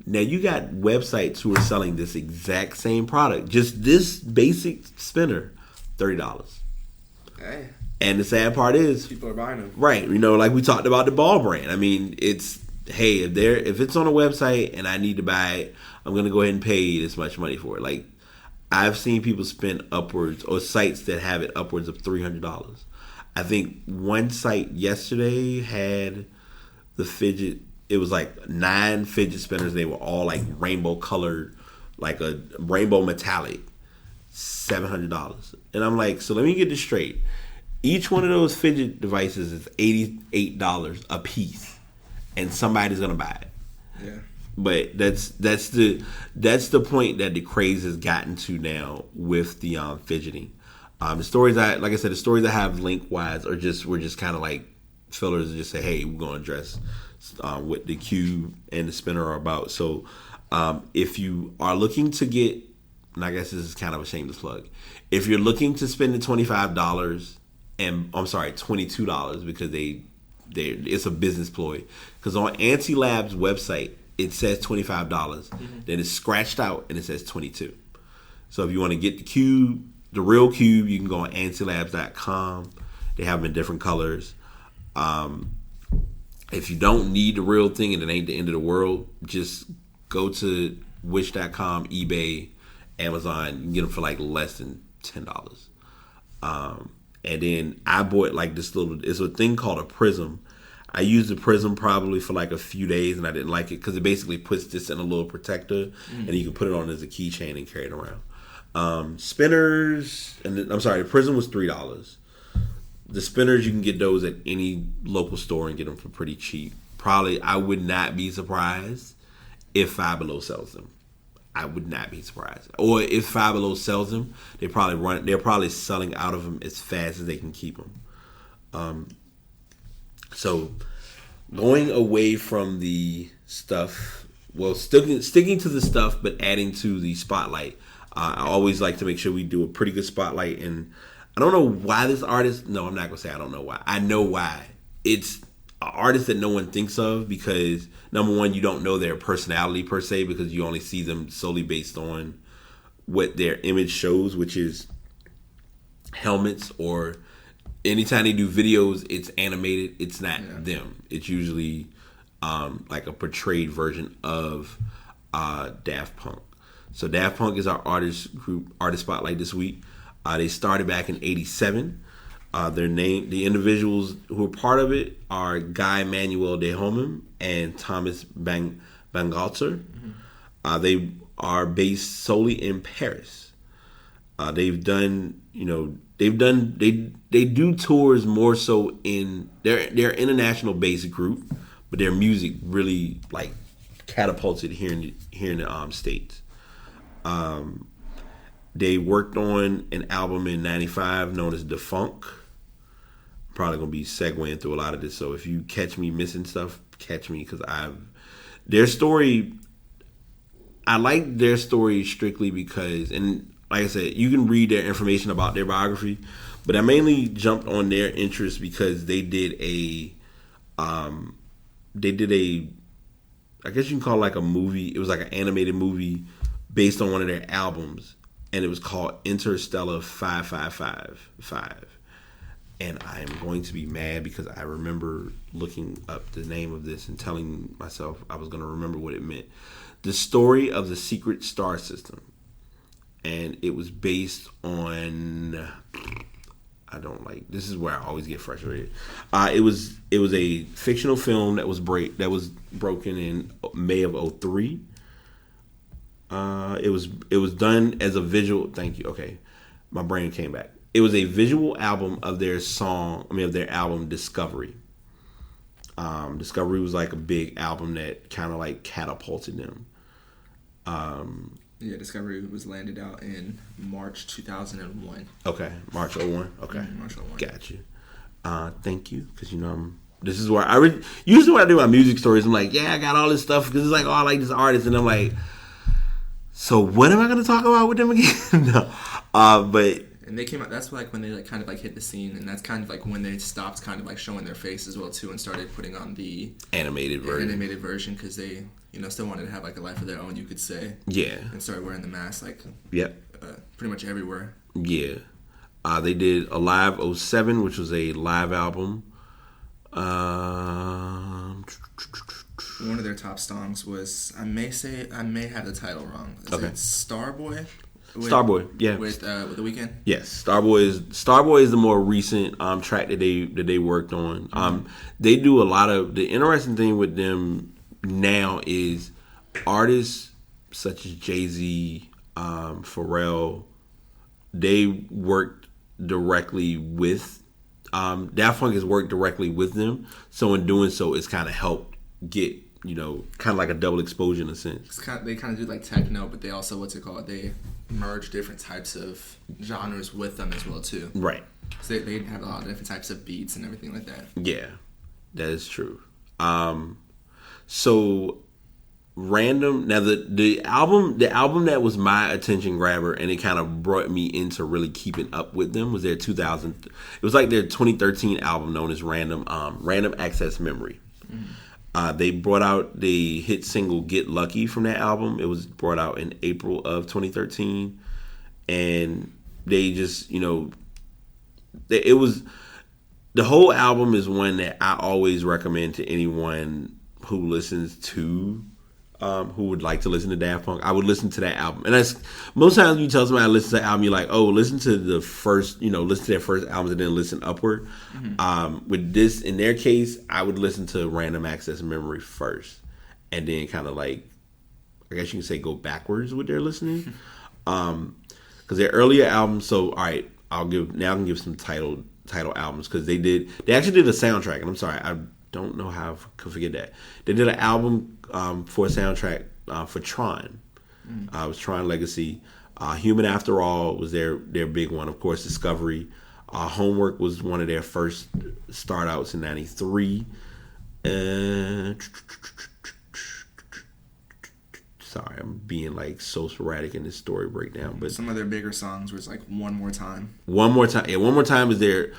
Now you got websites who are selling this exact same product, just this basic spinner, $30. Hey. And the sad part is people are buying them. Right. Like we talked about the ball brand. I mean, it's, hey, if it's on a website and I need to buy it, I'm going to go ahead and pay this much money for it. Like, I've seen people spend upwards, or sites that have it upwards of $300. I think one site yesterday had the fidget. It was like 9 fidget spinners. They were all like rainbow colored, like a rainbow metallic, $700. And I'm like, so let me get this straight. Each one of those fidget devices is $88 a piece, and somebody's gonna buy it. Yeah. But that's the point that the craze has gotten to now with the fidgeting. The stories the stories I have link wise were just kind of like fillers to just say, hey, we're gonna address what the cube and the spinner are about. So if you are looking to get, and I guess this is kind of a shameless plug, if you're looking to spend the $22 because it's a business ploy, because on Anti-Lab's website it says $25, then it's scratched out and it says $22. So if you want to get the cube, the real cube, you can go on antilabs.com. They have them in different colors. If you don't need the real thing and it ain't the end of the world, just go to wish.com, eBay, Amazon. You can get them for like less than $10. And then I bought like it's a thing called a prism. I used the prism probably for like a few days, and I didn't like it because it basically puts this in a little protector, and you can put it on as a keychain and carry it around. Spinners, the prism was $3. The spinners, you can get those at any local store and get them for pretty cheap. Probably, I would not be surprised if Five Below sells them. I would not be surprised. Or if Five Below sells them, they're probably selling out of them as fast as they can keep them. So, going away from the stuff, sticking to the stuff, but adding to the spotlight. I always like to make sure we do a pretty good spotlight. And I don't know why this artist, no, I'm not going to say I don't know why. I know why. It's an artist that no one thinks of because, number one, you don't know their personality per se because you only see them solely based on what their image shows, which is helmets, or anytime they do videos, it's animated. It's not them. It's usually like a portrayed version of Daft Punk. So Daft Punk is our artist spotlight this week. They started back in '87. The individuals who are part of it are Guy Manuel de Homem and Thomas Bangalter. Mm-hmm. They are based solely in Paris. They do tours more so in they're international based group, but their music really like catapulted here in the States. They worked on an album in '95 known as Defunk. I'm probably gonna be segueing through a lot of this, so if you catch me missing stuff, catch me, because their story. I like their story strictly because, and like I said, you can read their information about their biography, but I mainly jumped on their interest because they did a I guess you can call it like a movie. It was like an animated movie based on one of their albums, and it was called Interstellar 5555. And I am going to be mad because I remember looking up the name of this and telling myself I was going to remember what it meant. The story of the secret star system. And it was based on... this is where I always get frustrated. It was a fictional film that was broken in May of 2003. It was done as a visual... Thank you. Okay. My brain came back. It was a visual album of their album Discovery. Discovery was like a big album that kind of like catapulted them. Discovery was landed out in March 2001. Okay, March 2001. Okay, March 2001. Got you. Thank you, because this is where usually when I do my music stories, I'm like, yeah, I got all this stuff because it's like, oh, I like this artist, and I'm like, so what am I going to talk about with them again? No, but. And they came out. That's like when they like kind of like hit the scene, and that's kind of like when they stopped kind of like showing their face as well too, and started putting on the animated version because they still wanted to have like a life of their own, you could say. Yeah. And started wearing the mask like. Yep. Pretty much everywhere. Yeah. They did Alive 07, which was a live album. One of their top songs was I may have the title wrong. Is it Starboy? Starboy, yeah. With The Weeknd? Yes, Starboy is the more recent track that they worked on. Mm-hmm. They do a lot of the interesting thing with them now is artists such as Jay-Z, Pharrell. They worked directly with Daft Punk has worked directly with them. So in doing so, it's kind of helped get kind of like a double exposure in a sense. They kind of do like techno, but they also they merge different types of genres with them as well too. Right. So they have a lot of different types of beats and everything like that. Yeah, that is true. So random. Now the album that was my attention grabber and it kind of brought me into really keeping up with them was their 2000. It was like their 2013 album known as Random Access Memory. Mm-hmm. They brought out the hit single Get Lucky from that album. It was brought out in April of 2013. And they just, it was, the whole album is one that I always recommend to anyone who listens to, who would like to listen to Daft Punk. I would listen to that album. And that's, most times you tell somebody I listen to that album, you're like, oh, listen to the first, listen to their first albums and then listen upward. Mm-hmm. With this, in their case, I would listen to Random Access Memory first. And then kind of like, I guess you can say go backwards with their listening. Because their earlier albums, so, all right, I can give some title albums because they actually did a soundtrack. And I'm sorry, I don't know how I could forget that. They did an album for a soundtrack for Tron. It was Tron Legacy. Human After All was their big one. Of course, Discovery. Homework was one of their first start outs in 93. Sorry, I'm being like so sporadic in this story breakdown, but some of their bigger songs was like One More Time. One More Time. Yeah, One More Time was their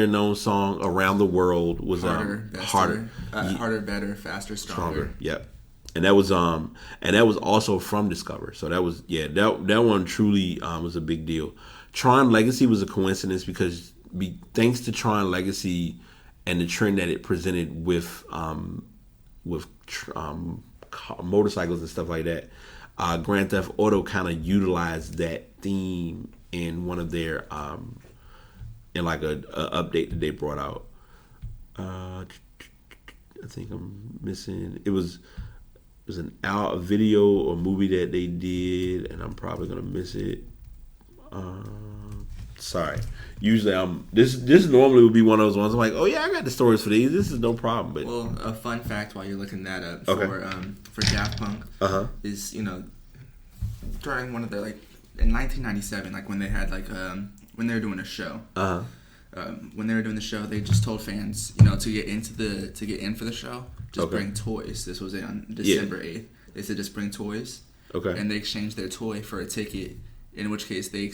known song. Around the World was harder, better, faster, stronger. Yep. And that was also from Discover. So that was that one truly was a big deal. Tron Legacy was a coincidence because thanks to Tron Legacy and the trend that it presented with motorcycles and stuff like that, Grand Theft Auto kind of utilized that theme in one of their in like a update that they brought out. I think I'm missing. It was a video or movie that they did, and I'm probably gonna miss it. Sorry. Usually this normally would be one of those ones I'm like, oh yeah, I got the stories for these. This is no problem. But a fun fact while you're looking that up for Daft Punk is during one of their like in 1997, like when they had like when they were doing a show. When they were doing the show, they just told fans, to get in for the show, just bring toys. This was on December 8th. They said just bring toys. Okay. And they exchanged their toy for a ticket In which case, they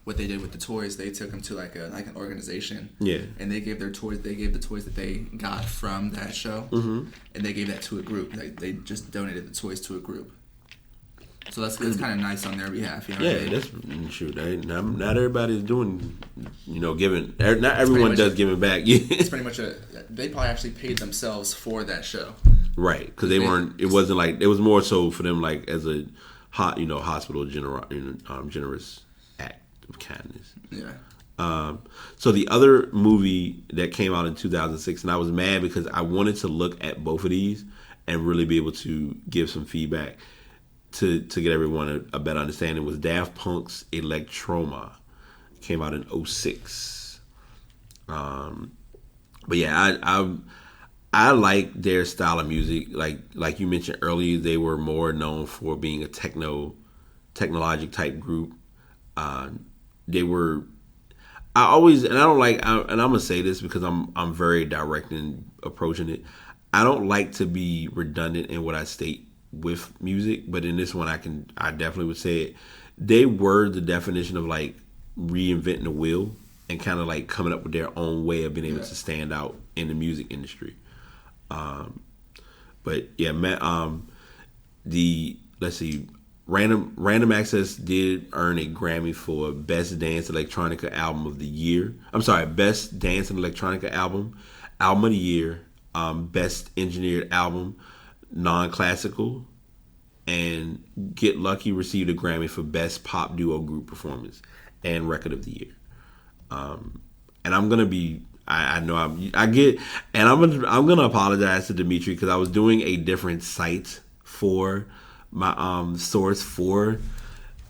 what they did with the toys, they took them to like an organization. Yeah. And they gave their toys. They gave the toys that they got from that show, and they gave that to a group. Like they just donated the toys to a group. So that's kind of nice on their behalf. You know what I mean? That's true. Not everybody's doing, giving. Not everyone does giving back. It's pretty much they probably actually paid themselves for that show. Right, because they weren't. It wasn't like it was more so for them like as a hospital generous act of kindness. Yeah. So the other movie that came out in 2006, and I was mad because I wanted to look at both of these and really be able to give some feedback to get everyone a better understanding, was Daft Punk's Electroma. It came out in 2006. But yeah, I like their style of music. Like you mentioned earlier, they were more known for being a technologic type group. They were. I'm gonna say this because I'm very direct in approaching it. I don't like to be redundant in what I state with music, but in this one, I definitely would say it. They were the definition of like reinventing the wheel and kind of like coming up with their own way of being able to stand out in the music industry. But yeah, let's see, Random Access did earn a Grammy for Best Dance Electronica Album of the Year. I'm sorry, Best Dance and Electronica Album of the Year, Best Engineered Album, Non-Classical, and Get Lucky received a Grammy for Best Pop Duo Group Performance and Record of the Year. And I'm gonna be, I'm gonna apologize to Dimitri because I was doing a different site for my source for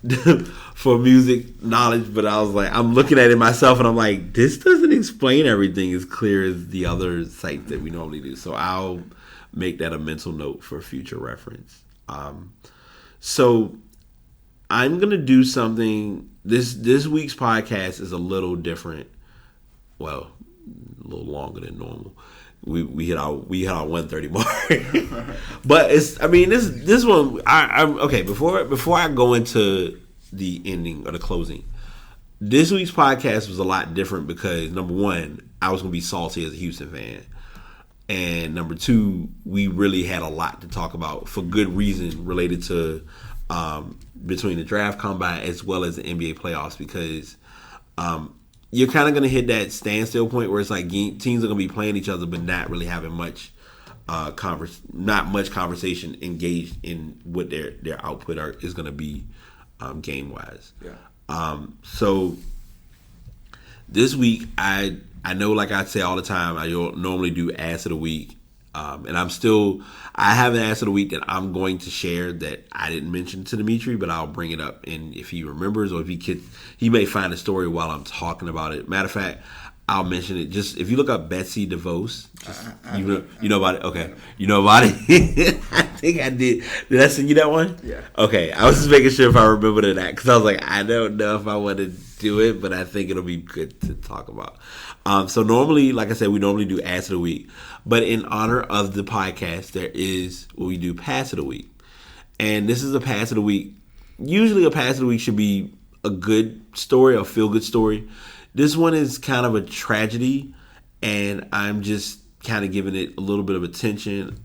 music knowledge, but I was like, I'm looking at it myself and I'm like, this doesn't explain everything as clear as the other sites that we normally do. So I'll make that a mental note for future reference. So I'm gonna do something. This week's podcast is a little different. Well, a little longer than normal. We hit our 1:30 mark, but this one. I'm okay. Before I go into the ending or the closing, this week's podcast was a lot different because number one, I was gonna be salty as a Houston fan. And number two, we really had a lot to talk about for good reason related to between the draft combine as well as the NBA playoffs, because you're kind of going to hit that standstill point where it's like teams are going to be playing each other but not really having much conversation engaged in what their output is going to be game wise. Yeah. So this week I know, like I say all the time, I normally do Ass of the Week. And I have an Ass of the Week that I'm going to share that I didn't mention to Dimitri, but I'll bring it up. And if he remembers or if he may find a story while I'm talking about it. Matter of fact, I'll mention it. Just if you look up Betsy DeVos, you know about it? Okay. You know about it? I think I did. Did I send you that one? Yeah. Okay. I was just making sure if I remember that because I was like, I don't know if I want to do it, but I think it'll be good to talk about. So normally, like I said, we normally do Ass of the Week. But in honor of the podcast, there is what we do Pass of the Week. And this is a Pass of the Week. Usually a Pass of the Week should be a good story, a feel-good story. This one is kind of a tragedy, and I'm just kind of giving it a little bit of attention.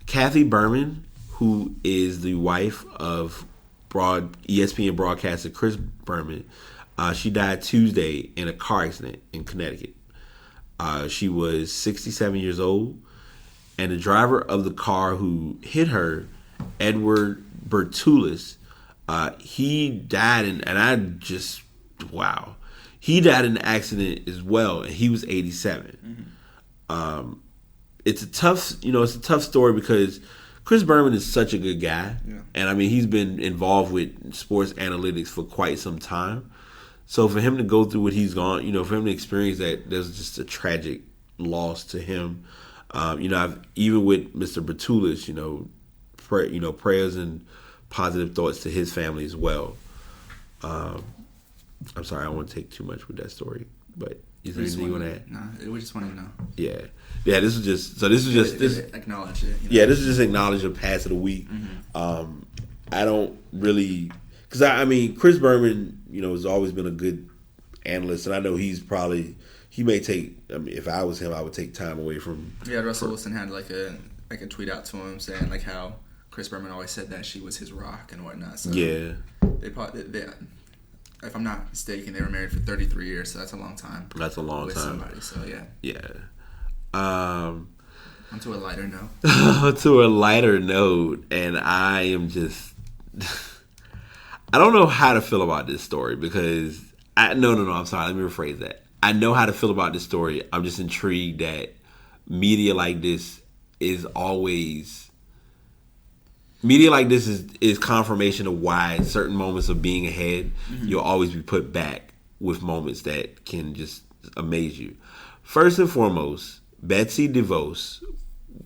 Kathy Berman, who is the wife of ESPN broadcaster Chris Berman, she died Tuesday in a car accident in Connecticut. She was 67 years old, and the driver of the car who hit her, Edward Bertulis, he died he died in the accident as well, and he was 87. Mm-hmm. It's a tough story because Chris Berman is such a good guy, and he's been involved with sports analytics for quite some time. So for him to go through what he's gone, for him to experience that, there's just a tragic loss to him. Even with Mr. Bertulis, prayers and positive thoughts to his family as well. I'm sorry, I don't want to take too much with that story, but is there anything you want to add? No, we just want to know. Yeah. This was just acknowledge it. Yeah, this is just acknowledge a Pass of the Week. Mm-hmm. I don't really, because I mean, Chris Berman, has always been a good analyst, and I know he may take. I mean, if I was him, I would take time away from. Yeah, Russell Wilson had like a tweet out to him saying like how Chris Berman always said that she was his rock and whatnot. So yeah, they if I'm not mistaken, they were married for 33 years, so that's a long time. That's a long with time. Somebody, so yeah. Yeah. Onto a lighter note. To a lighter note, and I am just, I don't know how to feel about this story because I'm sorry, let me rephrase that. I know how to feel about this story. I'm just intrigued that media like this is confirmation of why certain moments of being ahead, you'll always be put back with moments that can just amaze you. First and foremost, Betsy Devos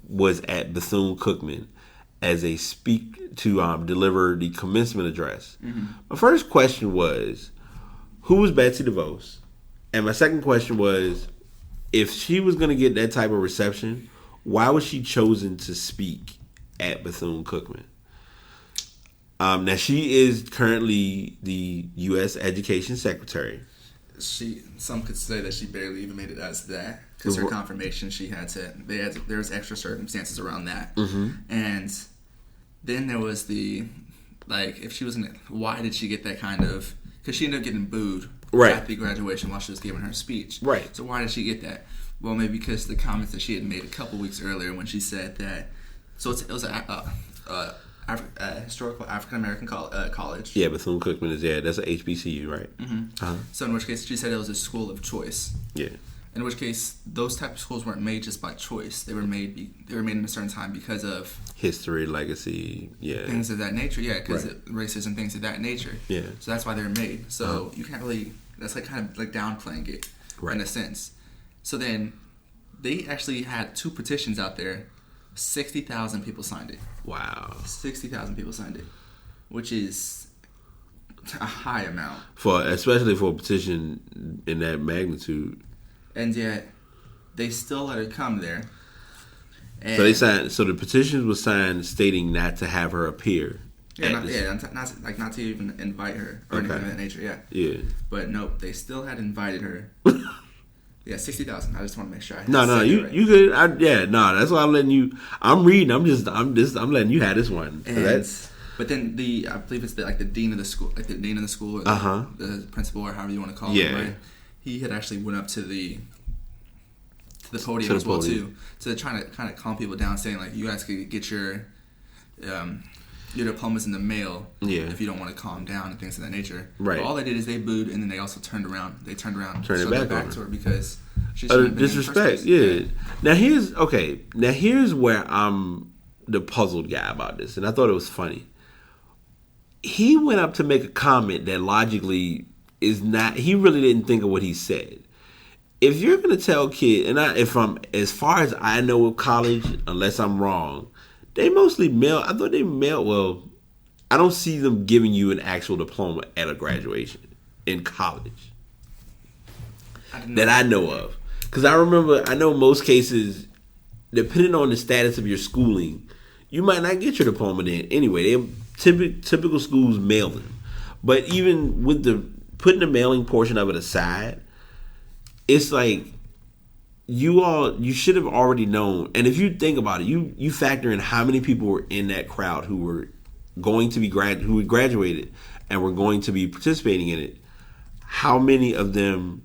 was at Bethune-Cookman as a to deliver the commencement address. My first question was, who was Betsy DeVos? And my second question was, if she was going to get that type of reception, why was she chosen to speak at Bethune-Cookman? Now, she is currently the U.S. Education Secretary. Some could say that she barely even made it as that because her confirmation there was extra circumstances around that, and then there was if she wasn't, why did she get that kind of, because she ended up getting booed at the graduation while she was giving her speech, right? So why did she get that? Well, maybe because the comments that she had made a couple weeks earlier when she said that, so it was a historical African American college. Yeah, Bethune-Cookman is that's an HBCU, right? So in which case she said it was a school of choice. Yeah. In which case those type of schools weren't made just by choice. They were made in a certain time because of history, legacy, things of that nature. Yeah, because racism, things of that nature. Yeah. So that's why they were made. So you can't really. That's like kind of like downplaying it in a sense. So then they actually had 2 petitions out there. 60,000 people signed it. Wow. 60,000 people signed it, which is a high amount. Especially for a petition in that magnitude. And yet, they still let her come there. And so the petition was signed stating not to have her appear. Not to even invite her or anything of that nature. Yeah. Yeah. But nope, they still had invited her. Yeah, 60,000. I just want to make sure. You good? That's why I'm letting you. I'm reading. I'm letting you have this one. But then I believe it's the dean of the school, or the principal, or however you want to call him. Right? He had actually went up to the podium as well too, to trying to kind of calm people down, saying like, you guys could get your diplomas in the mail if you don't want to calm down and things of that nature. Right. But all they did is they booed, and then they also turned around. They turned it back to her because she shouldn't have been disrespect. Yeah. Now here's where I'm the puzzled guy about this, and I thought it was funny. He went up to make a comment that logically is not. He really didn't think of what he said. If you're going to tell kids, as far as I know of college, unless I'm wrong, they mostly mail. I thought they mailed. Well, I don't see them giving you an actual diploma at a graduation in college that I know of. Because I know most cases, depending on the status of your schooling, you might not get your diploma then. Anyway, typical schools mail them. But even with putting the mailing portion of it aside, it's like you should have already known. And if you think about it, you factor in how many people were in that crowd who were going to be who had graduated and were going to be participating in it. How many of them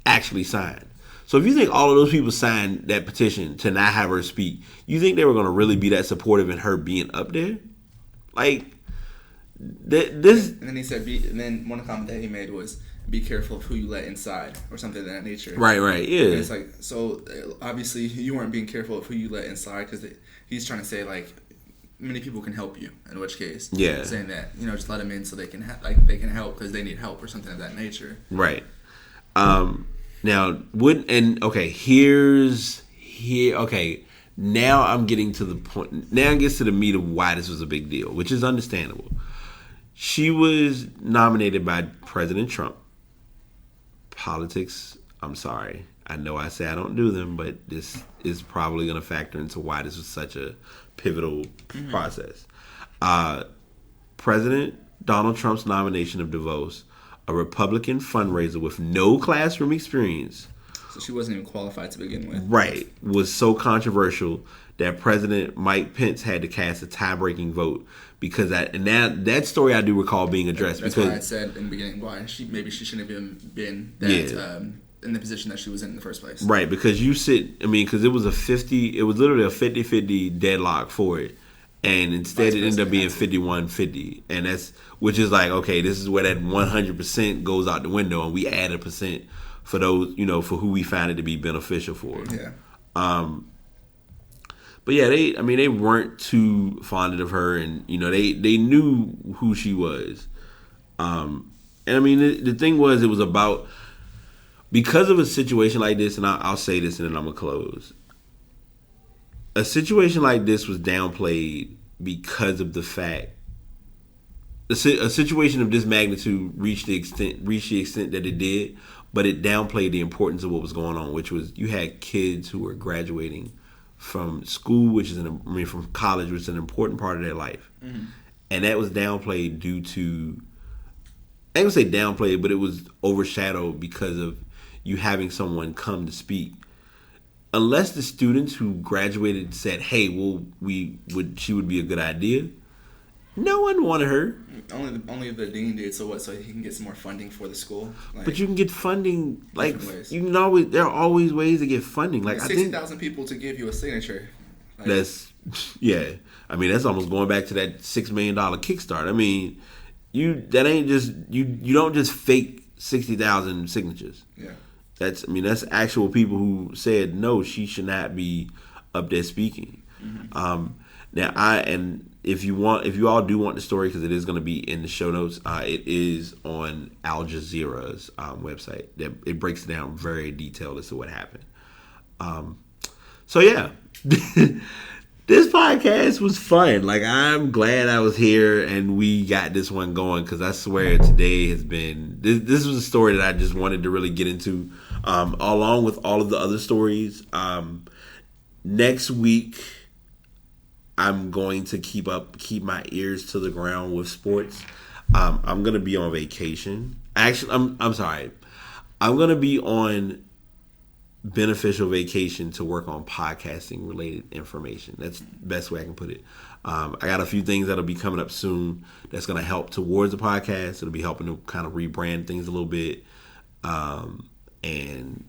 actually signed? So if you think all of those people signed that petition to not have her speak, you think they were going to really be that supportive in her being up there? Like this. And then he said, and then one comment that he made was, be careful of who you let inside, or something of that nature. Right, yeah. And it's like, so obviously you weren't being careful of who you let inside, because he's trying to say like many people can help you. In which case, saying that just let them in so they can they can help because they need help or something of that nature. Right. Now now I'm getting to the point. Now it gets to the meat of why this was a big deal, which is understandable. She was nominated by President Trump. Politics, I'm sorry. I know I say I don't do them, but this is probably going to factor into why this was such a pivotal process. President Donald Trump's nomination of DeVos, a Republican fundraiser with no classroom experience. So she wasn't even qualified to begin with. Right. Was so controversial that President Mike Pence had to cast a tie-breaking vote because that story I do recall being addressed. That's why I said in the beginning why maybe she shouldn't have even been that, in the position that she was in the first place. Right, because because it was literally a 50-50 deadlock for it. And instead it ended up being 51-50. And which is like, okay, this is where that 100% goes out the window and we add a percent for those, for who we find it to be beneficial for. Yeah. But yeah, they weren't too fond of her, and they knew who she was. And the thing was, it was about, because of a situation like this, and I'll say this and then I'm gonna close. A situation like this was downplayed because of the fact a situation of this magnitude reached the extent that it did, but it downplayed the importance of what was going on, which was you had kids who were graduating from school, from college, which is an important part of their life. Mm-hmm. And that was downplayed due to, I ain't gonna say downplayed, but it was overshadowed because of you having someone come to speak. Unless the students who graduated said, hey, she would be a good idea, no one wanted her. Only the dean did. So what? So he can get some more funding for the school. But you can get funding there are always ways to get funding. Like 60,000 people to give you a signature. That's almost going back to that $6 million Kickstarter. You don't just fake 60,000 signatures. Yeah. That's actual people who said no, she should not be up there speaking. Mm-hmm. If you all do want the story, because it is going to be in the show notes, it is on Al Jazeera's website. It breaks it down very detailed as to what happened. So yeah, this podcast was fun. Like, I'm glad I was here and we got this one going, because I swear today has been this was a story that I just wanted to really get into, along with all of the other stories. Next week, I'm going to keep my ears to the ground with sports. I'm going to be on vacation. Actually, I'm sorry. I'm going to be on beneficial vacation to work on podcasting related information. That's the best way I can put it. I got a few things that'll be coming up soon that's going to help towards the podcast. It'll be helping to kind of rebrand things a little bit, and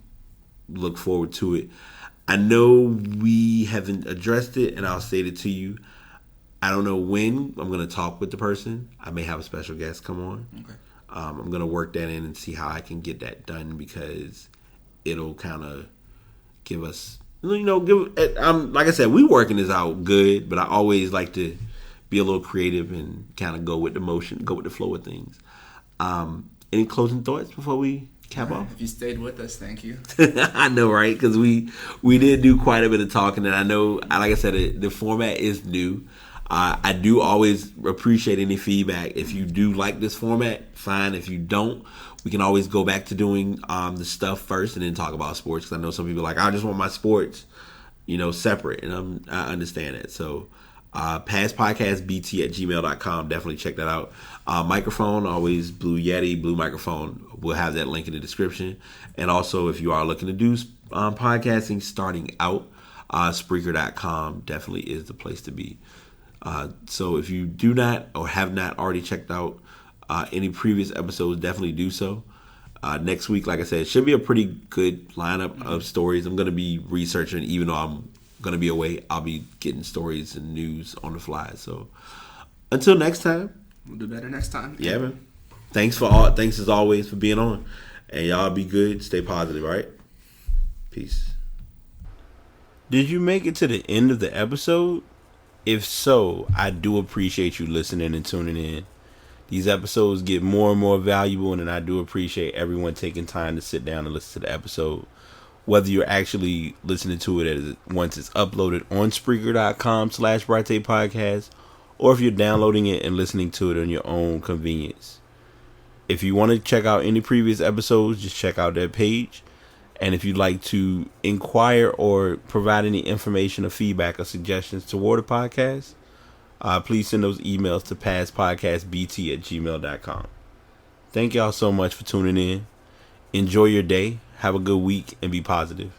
look forward to it. I know we haven't addressed it, and I'll state it to you. I don't know when I'm going to talk with the person. I may have a special guest come on. Okay. I'm going to work that in and see how I can get that done, because it'll kind of give us, like I said, we working this out good, but I always like to be a little creative and kind of go with the motion, go with the flow of things. Any closing thoughts before we cap off? If you stayed with us, thank you. I know, right? Because we did do quite a bit of talking, and I know, like I said, the format is new. I do always appreciate any feedback. If you do like this format, fine. If you don't, we can always go back to doing the stuff first and then talk about sports. Because I know some people are like, I just want my sports, separate, and I understand that. So, pastpodcastbt@gmail.com. Definitely check that out. Microphone, always Blue Yeti, Blue Microphone. We'll have that link in the description. And also, if you are looking to do podcasting starting out, Spreaker.com definitely is the place to be. So if you do not or have not already checked out any previous episodes, definitely do so. Next week, like I said, should be a pretty good lineup of stories. I'm going to be researching, even though I'm going to be away. I'll be getting stories and news on the fly. So until next time, we'll do better next time. Yeah, man. Thanks as always for being on, and y'all be good. Stay positive. All right. Peace. Did you make it to the end of the episode? If so, I do appreciate you listening and tuning in. These episodes get more and more valuable, and I do appreciate everyone taking time to sit down and listen to the episode. Whether you're actually listening to it once it's uploaded on Spreaker.com/Brate Podcast, or if you're downloading it and listening to it on your own convenience. If you want to check out any previous episodes, just check out that page. And if you'd like to inquire or provide any information or feedback or suggestions toward the podcast, please send those emails to passpodcastbt@gmail.com. Thank y'all so much for tuning in. Enjoy your day. Have a good week and be positive.